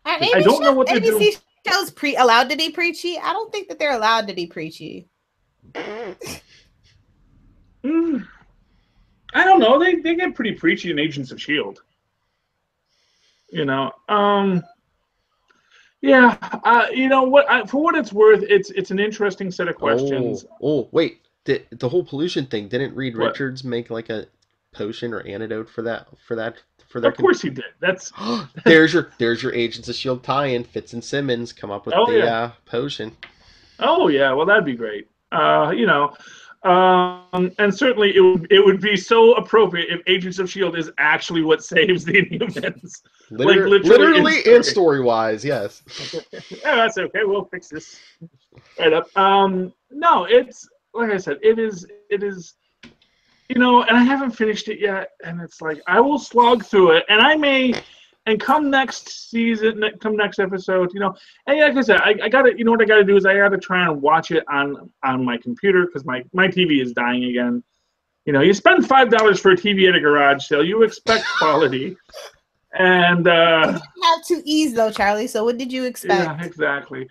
don't know what they're doing. Shows allowed to be preachy. I don't think that they're allowed to be preachy. I don't know. They get pretty preachy in Agents of S.H.I.E.L.D. You know, yeah. You know what? For what it's worth, it's an interesting set of questions. Oh, wait. The whole pollution thing. Didn't Reed Richards make like a potion or antidote for that? Of course he did. That's there's your Agents of S.H.I.E.L.D. tie-in. Fitz and Simmons come up with potion. Oh yeah, well that'd be great. You know, and certainly it would be so appropriate if Agents of S.H.I.E.L.D. is actually what saves the Inhumans. Literally and story-wise, yes. Yeah, that's okay. We'll fix this right up. No, it's like I said, it is. You know, and I haven't finished it yet, and it's like I will slog through it, and I may, and come next season, come next episode, you know, and like I said, I got to, you know what I got to do is I got to try and watch it on my computer because my TV is dying again. You know, you spend $5 for a TV at a garage sale, you expect quality, and you didn't have to ease though, Charlie. So what did you expect? Yeah, exactly.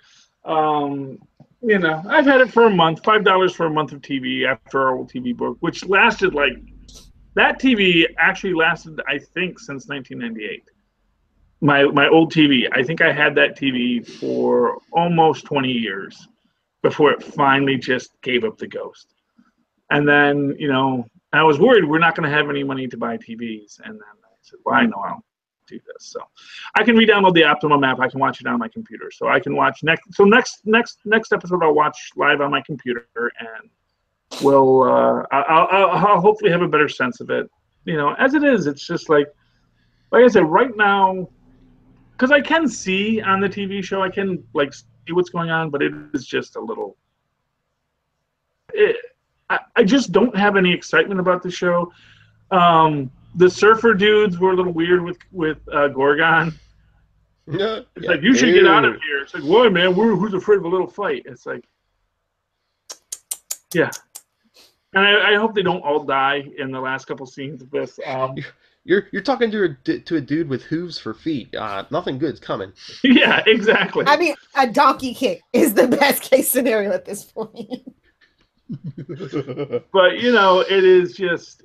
You know, I've had it for a month, $5 for a month of TV after our old TV book, which lasted that TV actually lasted, I think, since 1998. My old TV, I think I had that TV for almost 20 years before it finally just gave up the ghost. And then, you know, I was worried we're not going to have any money to buy TVs. And then I said, well, I know I'll do this. So I can re-download the Optimum app. I can watch it on my computer. So I can watch next episode I'll watch live on my computer, and I'll hopefully have a better sense of it. You know, as it is, it's just like I said, right now, because I can see on the TV show, I can see what's going on, but it is just a little. I just don't have any excitement about the show. The surfer dudes were a little weird with Gorgon. Yeah, it's like, you should get out of here. It's like, why, man? Who's afraid of a little fight? It's like, yeah. And I hope they don't all die in the last couple scenes of this. You're talking to a dude with hooves for feet. Nothing good's coming. Yeah, exactly. I mean, a donkey kick is the best case scenario at this point. But you know, it is just.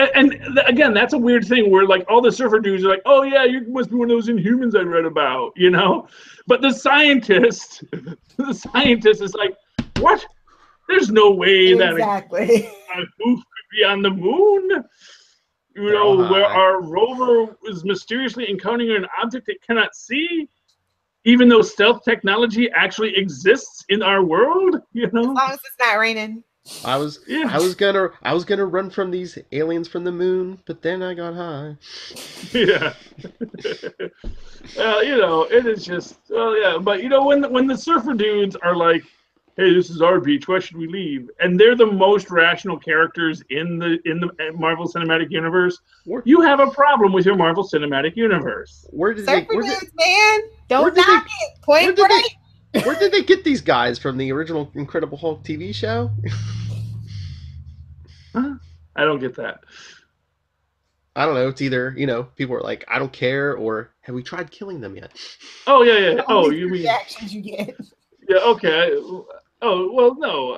And again, that's a weird thing where like all the surfer dudes are like, oh yeah, you must be one of those Inhumans I read about, you know. But the scientist is like, what? There's no way that a goof could be on the moon. You know, where our rover is mysteriously encountering an object it cannot see, even though stealth technology actually exists in our world. You know, as long as it's not raining. I was gonna run from these aliens from the moon, but then I got high. Yeah. Well, you know, it is just yeah. But you know, when the surfer dudes are like, hey, this is our beach, why should we leave? And they're the most rational characters in the Marvel Cinematic Universe. You have a problem with your Marvel Cinematic Universe. Man, don't knock it. Point break. Where did they get these guys from? The original Incredible Hulk TV show? Huh? I don't get that. I don't know. It's either, you know, people are like, I don't care, or have we tried killing them yet? Oh yeah. Oh, you mean reactions you get? Yeah. Okay. Oh well, no.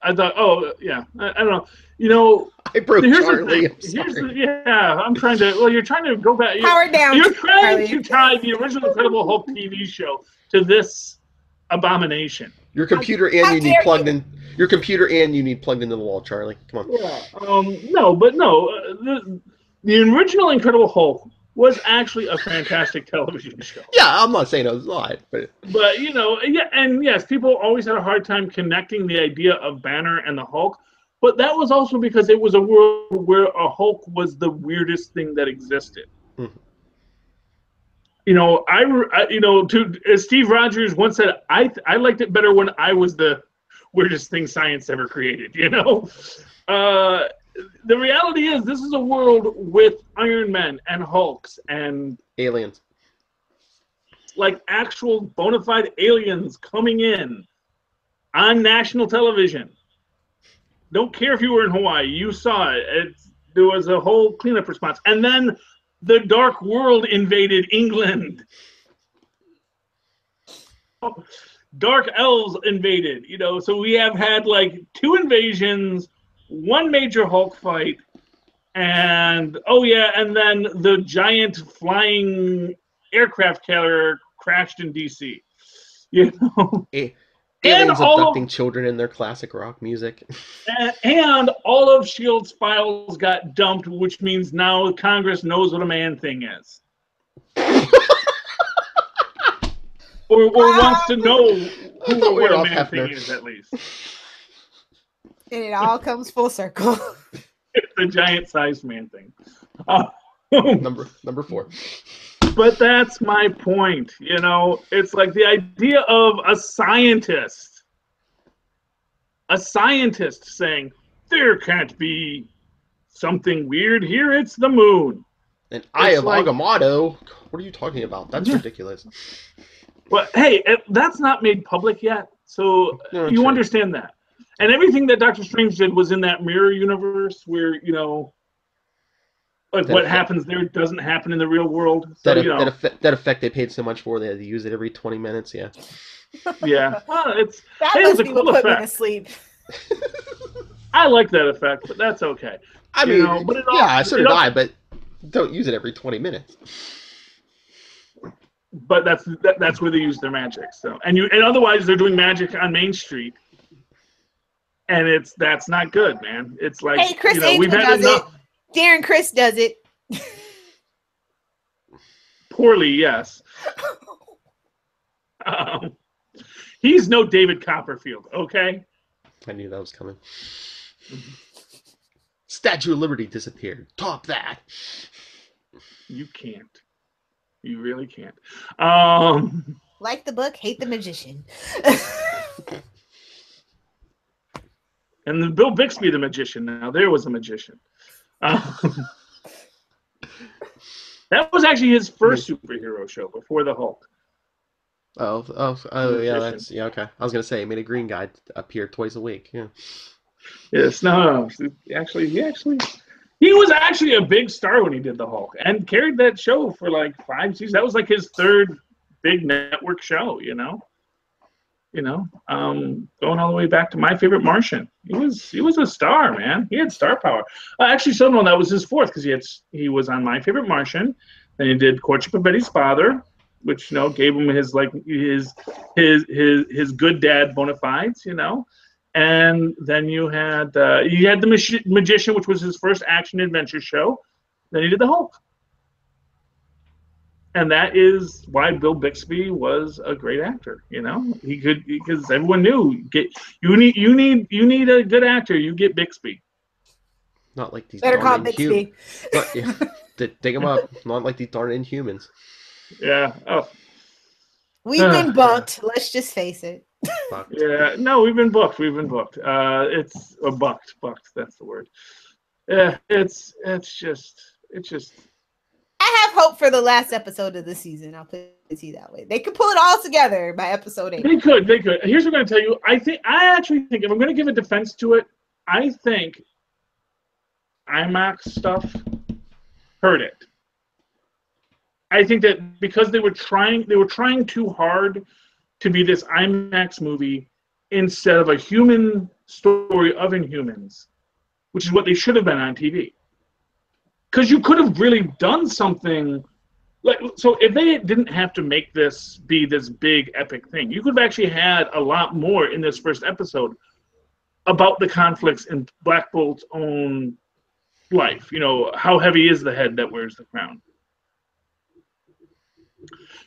I thought. Oh yeah. I don't know. You know. I broke Charlie. The I'm trying to. Well, you're trying to go back. Power down. You're trying to tie the original Incredible Hulk TV show to this abomination. Your computer and you need plugged in. Your computer and you need plugged into the wall, Charlie. Come on. Yeah. No, but no. The original Incredible Hulk was actually a fantastic television show. Yeah, I'm not saying it was live, but you know, yeah, and yes, people always had a hard time connecting the idea of Banner and the Hulk, but that was also because it was a world where a Hulk was the weirdest thing that existed. Mm-hmm. You know, as Steve Rogers once said, I liked it better when I was the weirdest thing science ever created. You know, the reality is this is a world with Iron Men and Hulks and aliens, like actual bona fide aliens coming in on national television. Don't care if you were in Hawaii, you saw it. There was a whole cleanup response, and then the Dark World invaded England. Dark Elves invaded, you know, so we have had like 2 invasions, 1 major Hulk fight, and and then the giant flying aircraft carrier crashed in DC. You know, aliens abducting children in their classic rock music. And all of S.H.I.E.L.D.'s files got dumped, which means now Congress knows what a Man-Thing is. or wants to know what a Man-Thing is, at least. And it all comes full circle. It's the giant-sized Man-Thing. Number 4. But that's my point, you know. It's like the idea of a scientist saying, there can't be something weird here, it's the moon. And Eye of Agamotto, what are you talking about? That's ridiculous. But hey, that's not made public yet, so you understand that. And everything that Doctor Strange did was in that mirror universe where, you know, like what happens there doesn't happen in the real world. So, that effect they paid so much for, they had to use it every 20 minutes. Yeah. Yeah. That must be what put me to sleep. I like that effect, but that's okay. I mean, so did I, but don't use it every 20 minutes. But that's where they use their magic. So and otherwise they're doing magic on Main Street. And that's not good, man. It's like, hey, Chris Angel does it. Darren Criss does it. Poorly, yes. He's no David Copperfield, okay? I knew that was coming. Statue of Liberty disappeared. Top that. You can't. You really can't. Like the book, hate the magician. And then Bill Bixby, the magician. Now there was a magician. That was actually his first superhero show before the Hulk. Oh, yeah, okay. I was gonna say, he made a green guy appear twice a week. Yeah. Yes, no. He was actually a big star when he did the Hulk, and carried that show for like 5 seasons. That was like his 3rd big network show. You know, going all the way back to My Favorite Martian. He was a star, man. He had star power. Actually, that was his 4th because he was on My Favorite Martian. Then he did Courtship of Betty's Father, which gave him his good dad bona fides, And then you had the Magician, which was his first action adventure show. Then he did the Hulk. And that is why Bill Bixby was a great actor. He could, because everyone knew you need a good actor. You get Bixby. Not like these. Better call Bixby. Dig him up. Not like these darn Inhumans. Yeah. Oh. We've been booked. Let's just face it. Yeah. No, we've been booked. It's bucked. That's the word. Yeah. It's just. I have hope for the last episode of the season. I'll put it to you that way. They could pull it all together by episode 8. They could. Here's what I'm going to tell you. I actually think, if I'm going to give a defense to it, I think IMAX stuff hurt it. I think that because they were trying too hard to be this IMAX movie instead of a human story of Inhumans, which is what they should have been on TV. Because you could have really done something like, so if they didn't have to make this be this big epic thing, you could have actually had a lot more in this first episode about the conflicts in Black Bolt's own life. You know, how heavy is the head that wears the crown?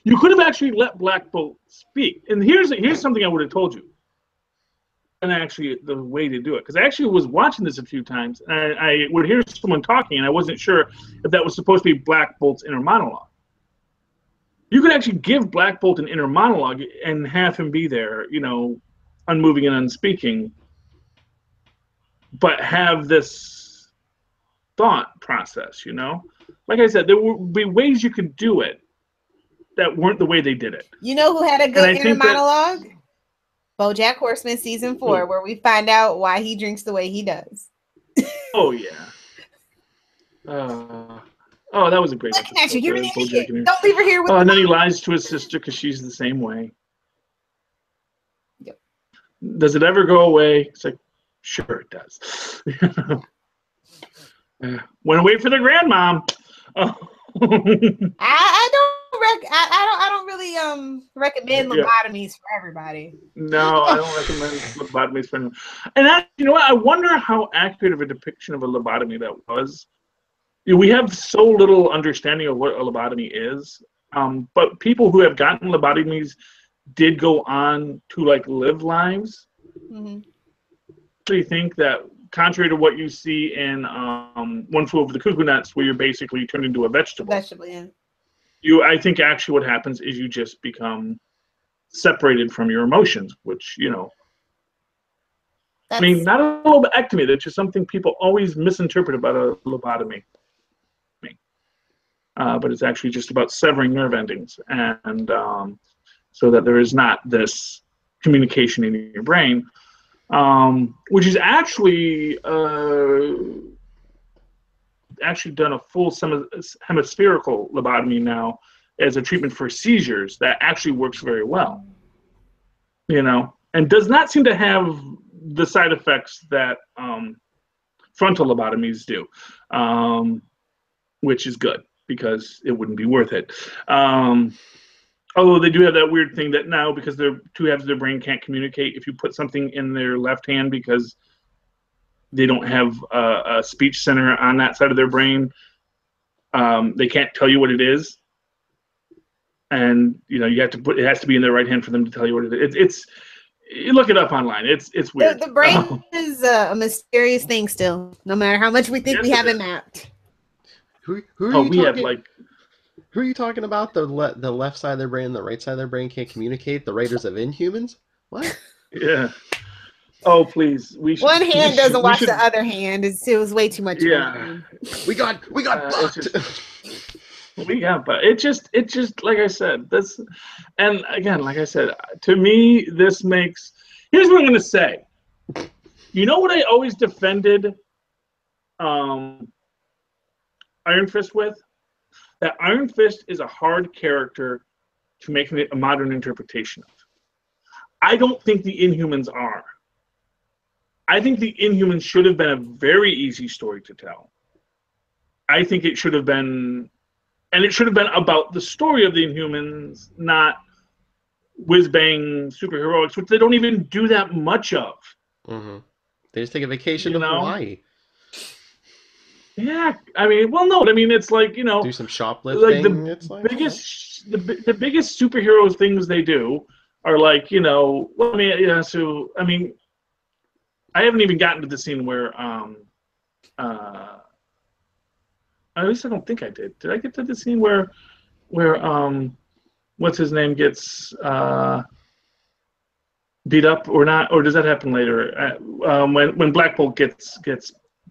You could have actually let Black Bolt speak. And here's something I would have told you. And actually the way to do it, because I actually was watching this a few times, and I would hear someone talking, and I wasn't sure if that was supposed to be Black Bolt's inner monologue. You could actually give Black Bolt an inner monologue and have him be there, you know, unmoving and unspeaking, but have this thought process, you know? Like I said, there would be ways you could do it that weren't the way they did it. You know who had a good inner monologue? BoJack Horseman season 4, where we find out why he drinks the way he does. Oh yeah. Oh, that was a great episode. At you. You're an idiot. Don't leave her here with and then he lies to his sister because she's the same way. Yep. Does it ever go away? It's like, sure it does. Went away for the grandmom. I don't really recommend lobotomies for everybody. No, I don't recommend lobotomies for anyone. And you know what? I wonder how accurate of a depiction of a lobotomy that was. You know, we have so little understanding of what a lobotomy is, but people who have gotten lobotomies did go on to like live lives. Mm-hmm. Do you think that, contrary to what you see in One Flew Over the Cuckoo Nest, where you're basically turned into a vegetable? Yeah. I think actually what happens is you just become separated from your emotions, which, you know, I mean, not a lobectomy. That's just something people always misinterpret about a lobotomy. But it's actually just about severing nerve endings, and so that there is not this communication in your brain, which is actually done a full hemispherical lobotomy now as a treatment for seizures that actually works very well, you know, and does not seem to have the side effects that frontal lobotomies do, which is good because it wouldn't be worth it. Although they do have that weird thing that now, because their two halves of their brain can't communicate, if you put something in their left hand because they don't have a speech center on that side of their brain, they can't tell you what it is. And, you know, it has to be in their right hand for them to tell you what it is. You look it up online. It's weird. The brain is a mysterious thing still, no matter how much we think we have it mapped. Who are you talking about? The left side of their brain and the right side of their brain can't communicate? The writers of Inhumans? What? Yeah. Oh, please. One hand doesn't watch the other hand. It was way too much. Yeah. We got bucked. But it just like I said, this, and again, like I said, to me, this makes. Here's what I'm gonna say. You know what I always defended Iron Fist with? That Iron Fist is a hard character to make a modern interpretation of. I don't think the Inhumans are. I think the Inhumans should have been a very easy story to tell. I think it should have been, and it should have been about the story of the Inhumans, not whiz-bang superheroics, which they don't even do that much of. Mm-hmm. They just take a vacation to Hawaii. Yeah, I mean, well, no, I mean, it's like, you know, do some shoplifting. Like the biggest superhero things they do are like, you know, well, I mean, yeah, so I mean, I haven't even gotten to the scene where, at least I don't think I did. Did I get to the scene where, what's his name gets beat up or not, or does that happen later? When Black Bolt gets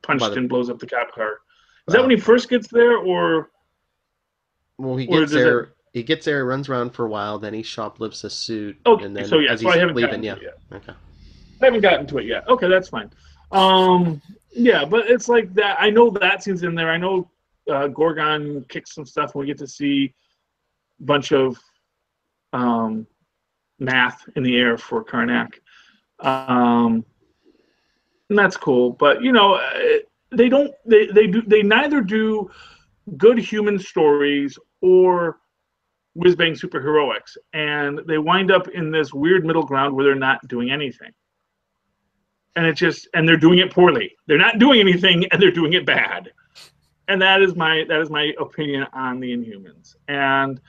punched and blows up the cop car. Is that when he first gets there, or? Well, he gets there. He gets there, runs around for a while, then he shoplifts a suit. Okay, and then so yeah, so I haven't gotten to it yet. Okay. I haven't gotten to it yet. Okay, that's fine. Yeah, but it's like that. I know that scene's in there. I know Gorgon kicks some stuff, and we get to see a bunch of math in the air for Karnak. And that's cool, but you know, they neither do good human stories or whiz-bang superheroics, and they wind up in this weird middle ground where they're not doing anything. And they're doing it poorly. They're not doing anything, and they're doing it bad. And that is my opinion on the Inhumans. And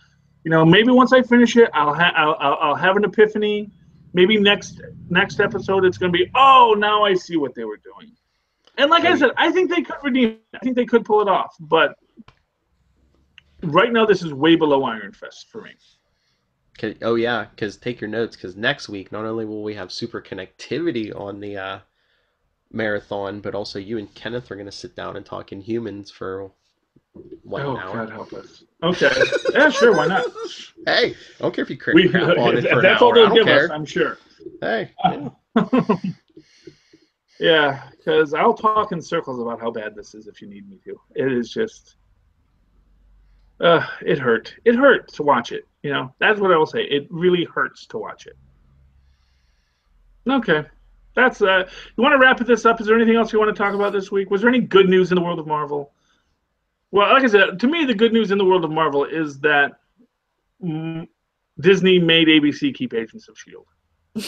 maybe once I finish it, I'll have an epiphany. Maybe next episode it's going to be, oh, now I see what they were doing. And like I said, I think they could redeem it. I think they could pull it off. But right now, this is way below Iron Fist for me. Oh, yeah, because take your notes, because next week, not only will we have Superconnectivity on the marathon, but also you and Kenneth are going to sit down and talk Inhumans for, an hour? Oh, God help us. Okay. Yeah, sure, why not? Hey, I don't care if you crap on it for an hour. That's all they'll give us, I'm sure. Hey. Yeah, because I'll talk in circles about how bad this is if you need me to. It is just... it hurt. It hurt to watch it. That's what I will say. It really hurts to watch it. Okay. That's you want to wrap this up? Is there anything else you want to talk about this week? Was there any good news in the world of Marvel? Well, like I said, to me, the good news in the world of Marvel is that Disney made ABC keep Agents of S.H.I.E.L.D.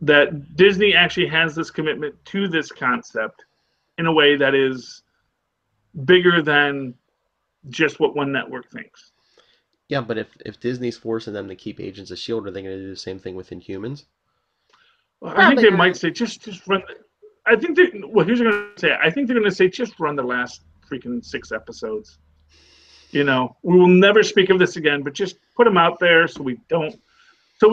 That Disney actually has this commitment to this concept in a way that is bigger than just what one network thinks. Yeah, but if Disney's forcing them to keep Agents of S.H.I.E.L.D., are they going to do the same thing with Inhumans? Well, I think they might say just run. I think here's what I'm going to say. I think they're going to say just run the last freaking 6 episodes. We will never speak of this again, but just put them out there so we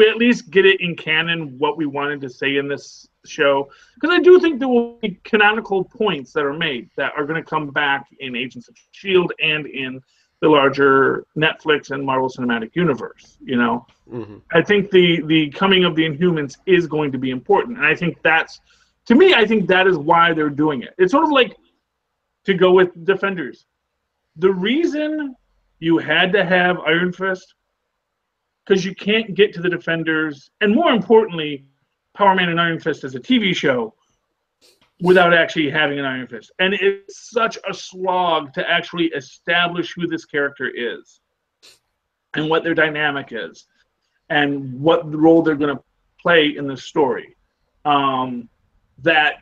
at least get it in canon what we wanted to say in this show. Because I do think there will be canonical points that are made that are going to come back in Agents of S.H.I.E.L.D. and in the larger Netflix and Marvel Cinematic Universe. Mm-hmm. I think the coming of the Inhumans is going to be important. And I think to me, I think that is why they're doing it. It's sort of like, to go with Defenders. The reason you had to have Iron Fist, because you can't get to the Defenders, and more importantly, Power Man and Iron Fist as a TV show without actually having an Iron Fist. And it's such a slog to actually establish who this character is and what their dynamic is and what role they're going to play in the story. That,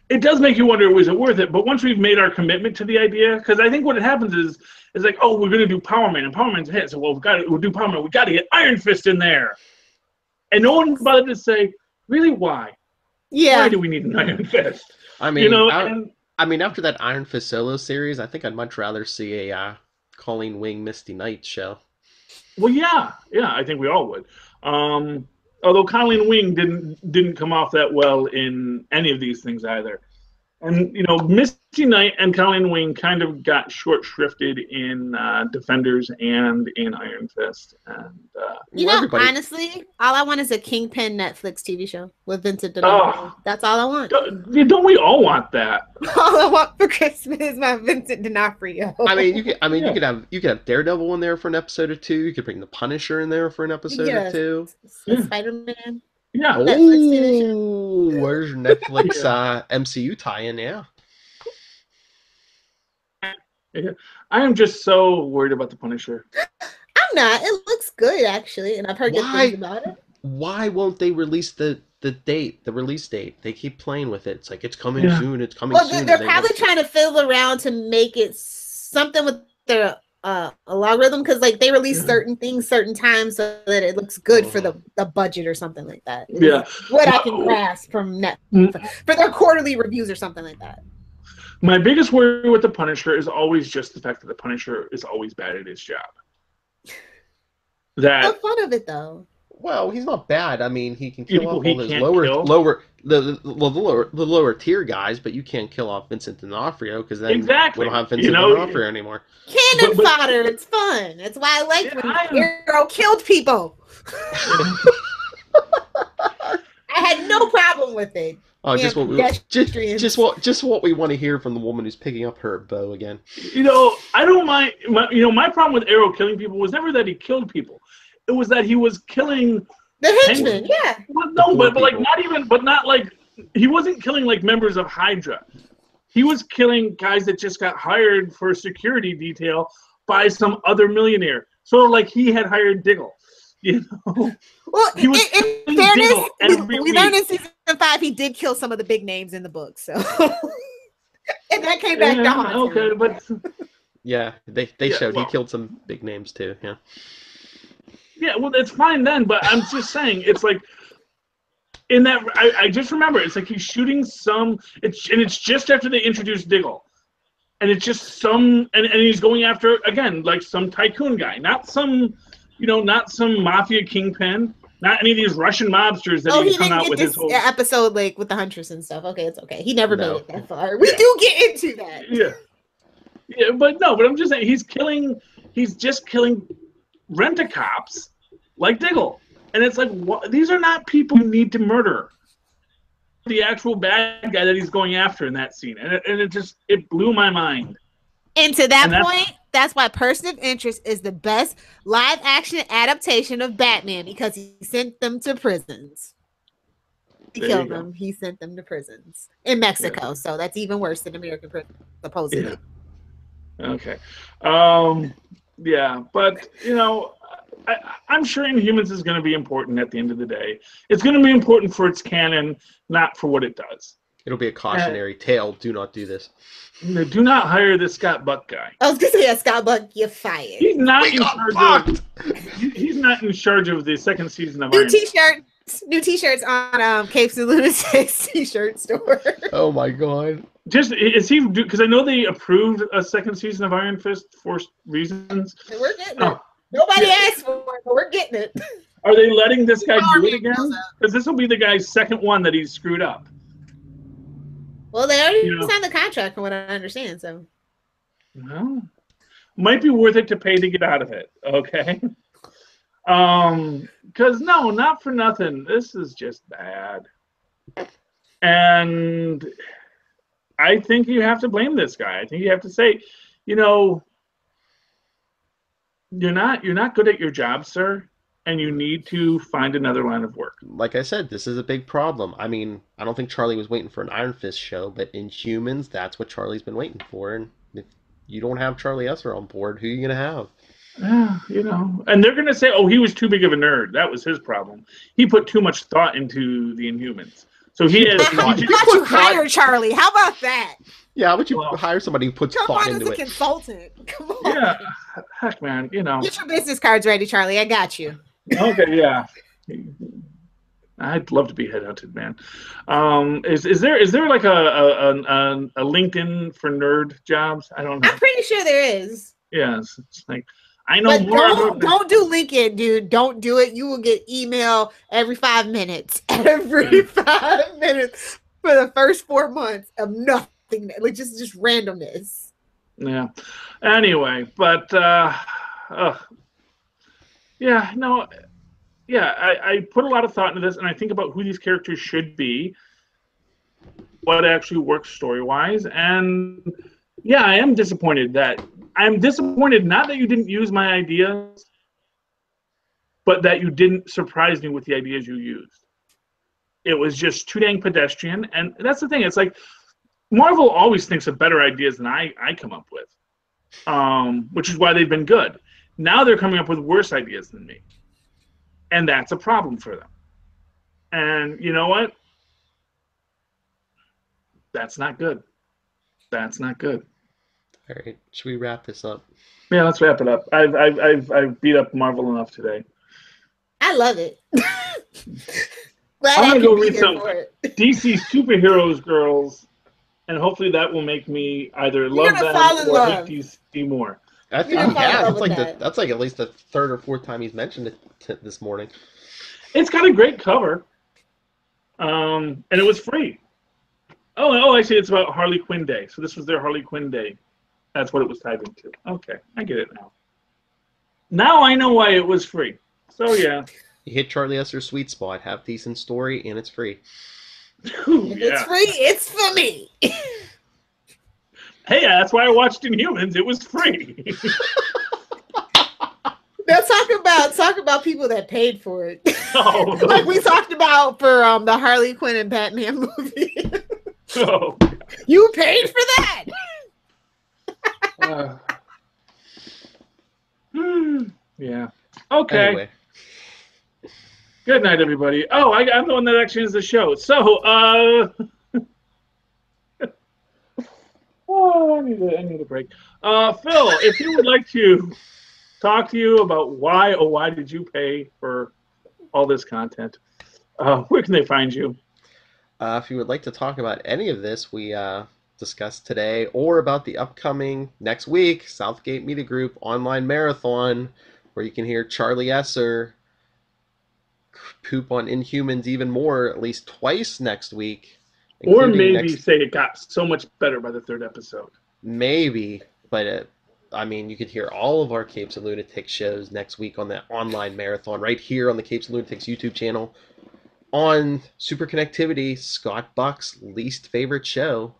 it does make you wonder, was it worth it? But once we've made our commitment to the idea, because I think what happens is like, oh, we're going to do Power Man, and Power Man's a hit. So, well, we'll do Power Man. We got to get Iron Fist in there. And no one bothered to say, really, why? Yeah. Why do we need an Iron Fist? I mean, after that Iron Fist solo series, I think I'd much rather see a Colleen Wing Misty Knight show. Well, yeah, I think we all would. Although Colleen Wing didn't come off that well in any of these things either. And, Misty Knight and Colleen Wing kind of got short-shrifted in Defenders and in Iron Fist. And honestly, all I want is a Kingpin Netflix TV show with Vincent D'Onofrio. That's all I want. Don't we all want that? All I want for Christmas is my Vincent D'Onofrio. You could have Daredevil in there for an episode or two. You could bring the Punisher in there for an episode or two. Spider-Man. Yeah. Oh, where's your Netflix MCU tie-in? Yeah. I am just so worried about the Punisher. I'm not. It looks good, actually, and I've heard good things about it. Why won't they release the release date? They keep playing with it. It's like, it's coming soon. It's coming soon. They're probably trying to fiddle around to make it something with their logarithm, because like they release certain things certain times so that it looks good for the budget or something like that. What I can grasp from Netflix for their quarterly reviews or something like that. My biggest worry with the Punisher is always just the fact that the Punisher is always bad at his job. No fun of it though. Well, he's not bad. I mean, he can kill off all those lower tier guys, but you can't kill off Vincent D'Onofrio because then we don't have Vincent D'Onofrio anymore. Cannon fodder. It's fun. It's why I like when Arrow killed people. I had no problem with it. Oh, just what we want to hear from the woman who's picking up her bow again. I don't mind. My problem with Arrow killing people was never that he killed people. It was that he was killing the henchmen. Yeah. Well, no, but not like he wasn't killing like members of Hydra. He was killing guys that just got hired for a security detail by some other millionaire. Sort of like he had hired Diggle. Well, he was in fairness, we learned week. in season 5 he did kill some of the big names in the book. So, and that came back to haunt him. But yeah, they showed he killed some big names too. Yeah. Yeah, well, it's fine then, but I'm just saying, it's like in that I just remember it's like he's shooting some. It's just after they introduced Diggle. And it's just and he's going after, again, like some tycoon guy, not some mafia kingpin, not any of these Russian mobsters that he hung out with his whole episode, like with the Huntress and stuff. Okay, it's okay. He never made it that far. We do get into that. Yeah, but I'm just saying he's just killing rent-a-cops like Diggle. And it's like, these are not people you need to murder. The actual bad guy that he's going after in that scene, and it blew my mind. And to that point, that's why Person of Interest is the best live action adaptation of Batman, because he sent them to prisons. He killed them. He sent them to prisons in Mexico. Yeah. So that's even worse than American prison, supposedly. Yeah. Okay. Yeah, but I'm sure Inhumans is going to be important at the end of the day. It's going to be important for its canon, not for what it does. It'll be a cautionary tale. Do not do this. Do not hire this Scott Buck guy. I was going to say, Scott Buck, you're fired. He's not he's not in charge of the second season of Iron Fist. New t-shirts on Capes and Lunatics t-shirt store. Oh my god. Is he, because I know they approved a second season of Iron Fist for reasons. We're getting it. Nobody asked for it, but we're getting it. Are they letting this guy do it again? Because this will be the guy's second one that he's screwed up. Well, they already signed the contract, from what I understand. So, well, might be worth it to pay to get out of it. Okay. Because not for nothing. This is just bad, and I think you have to blame this guy. I think you have to say, you're not good at your job, sir, and you need to find another line of work. Like I said, this is a big problem. I mean, I don't think Charlie was waiting for an Iron Fist show, but in Humans, that's what Charlie's been waiting for. And if you don't have Charlie Esser on board, who are you going to have? Yeah, and they're going to say, oh, he was too big of a nerd. That was his problem. He put too much thought into the Inhumans. So he has. How about you hire Charlie? How about that? Yeah, how about you hire somebody who puts thought into it? Come on as a consultant. Come on. Yeah, heck, man, Get your business cards ready, Charlie. I got you. Okay, yeah. I'd love to be headhunted, man. Is there like a LinkedIn for nerd jobs? I don't know. I'm pretty sure there is. Yeah, it's like I know more. Don't do LinkedIn, dude. Don't do it. You will get email every 5 minutes. Every 5 minutes for the first 4 months of nothing, like just randomness. Yeah. Anyway, but I put a lot of thought into this, and I think about who these characters should be, what actually works story-wise, and yeah, I am disappointed not that you didn't use my ideas, but that you didn't surprise me with the ideas you used. It was just too dang pedestrian, and that's the thing. It's like Marvel always thinks of better ideas than I come up with, which is why they've been good. Now they're coming up with worse ideas than me, and that's a problem for them. And you know what? That's not good. That's not good. All right, should we wrap this up? Yeah, let's wrap it up. I've beat up Marvel enough today. I love it. I'm gonna go read some DC superheroes girls, and hopefully that will make me either love them or hate DC more. I think that's like at least the third or fourth time he's mentioned it this morning. It's got a great cover, and it was free. Oh, actually, it's about Harley Quinn Day. So this was their Harley Quinn Day. That's what it was tied into. Okay, I get it now. Now I know why it was free. So yeah. You hit Charlie Esser's sweet spot. Have decent story, and it's free. Ooh, it's free. It's for me. Hey, that's why I watched Inhumans. It was free. Now talk about people that paid for it. Oh, like we talked about for the Harley Quinn and Batman movie. Oh, you paid for that. Yeah. Okay. Anyway. Good night, everybody. Oh, I'm the one that actually ends the show. So, oh, I need a break. Phil, if you would like to talk to you about why did you pay for all this content, where can they find you? If you would like to talk about any of this we discussed today, or about the upcoming next week Southgate Media Group online marathon, where you can hear Charlie Esser poop on Inhumans even more, at least twice next week, Or including maybe next say it got so much better by the third episode. maybe, but I mean, you could hear all of our Capes and Lunatics shows next week on that online marathon right here on the Capes and Lunatics YouTube channel on Superconnectivity, Scott Buck's least favorite show.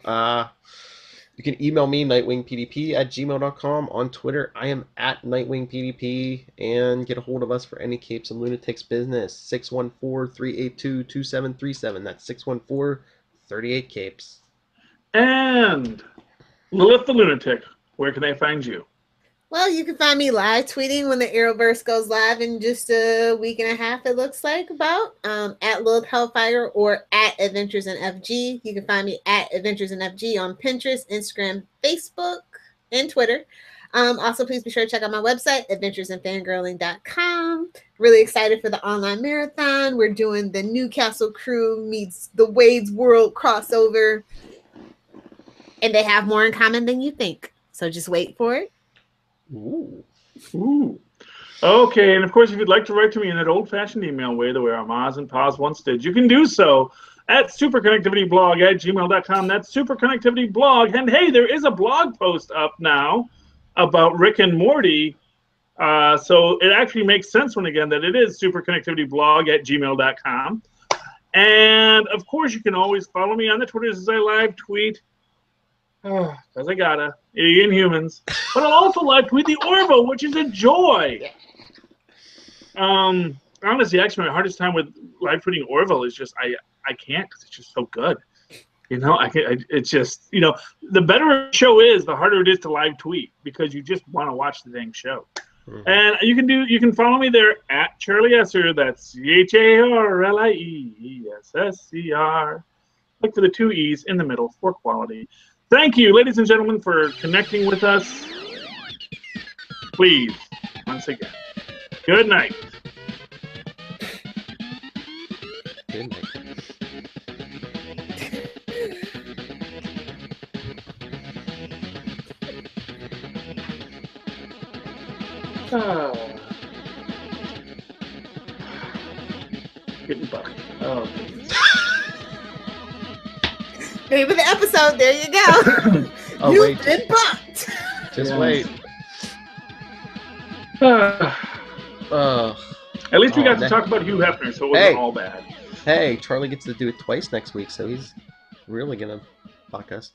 You can email me, nightwingpdp@gmail.com. On Twitter, I am at nightwingpdp. And get a hold of us for any Capes and Lunatics business. 614-382-2737. That's 614-38-CAPES. And Lilith the Lunatic, where can they find you? Well, you can find me live tweeting when the Arrowverse goes live in just a week and a half, it looks like, about at Lilith Hellfire or at Adventures in FG. You can find me at Adventures in FG on Pinterest, Instagram, Facebook, and Twitter. Also, please be sure to check out my website, adventuresinfangirling.com. Really excited for the online marathon. We're doing the Newcastle Crew meets the Wade's World crossover. And they have more in common than you think. So just wait for it. Ooh. Ooh. Okay, and of course, if you'd like to write to me in that old-fashioned email way, the way our Maz and Paz once did, you can do so at superconnectivityblog@gmail.com. That's superconnectivityblog. And hey, there is a blog post up now about Rick and Morty. So it actually makes sense when, again, that it is superconnectivityblog@gmail.com. And of course, you can always follow me on the Twitters as I live tweet. Because I gotta. Inhumans. But I'll also live tweet the Orville, which is a joy. Honestly, actually, my hardest time with live tweeting Orville is just I can't, because it's just so good. You know, it's just, you know, the better a show is, the harder it is to live tweet, because you just want to watch the dang show. Mm-hmm. And you can follow me there at Charlie Esser. That's CharlieEssser. Look for the two E's in the middle for quality. Thank you, ladies and gentlemen, for connecting with us. Please, once again, good night. Good night. Getting bucked. Oh. Name of the episode. There you go. Oh, You've been bucked. Just wait. At least we got to talk about Hugh Hefner, so it wasn't all bad. Hey, Charlie gets to do it twice next week, so he's really gonna fuck us.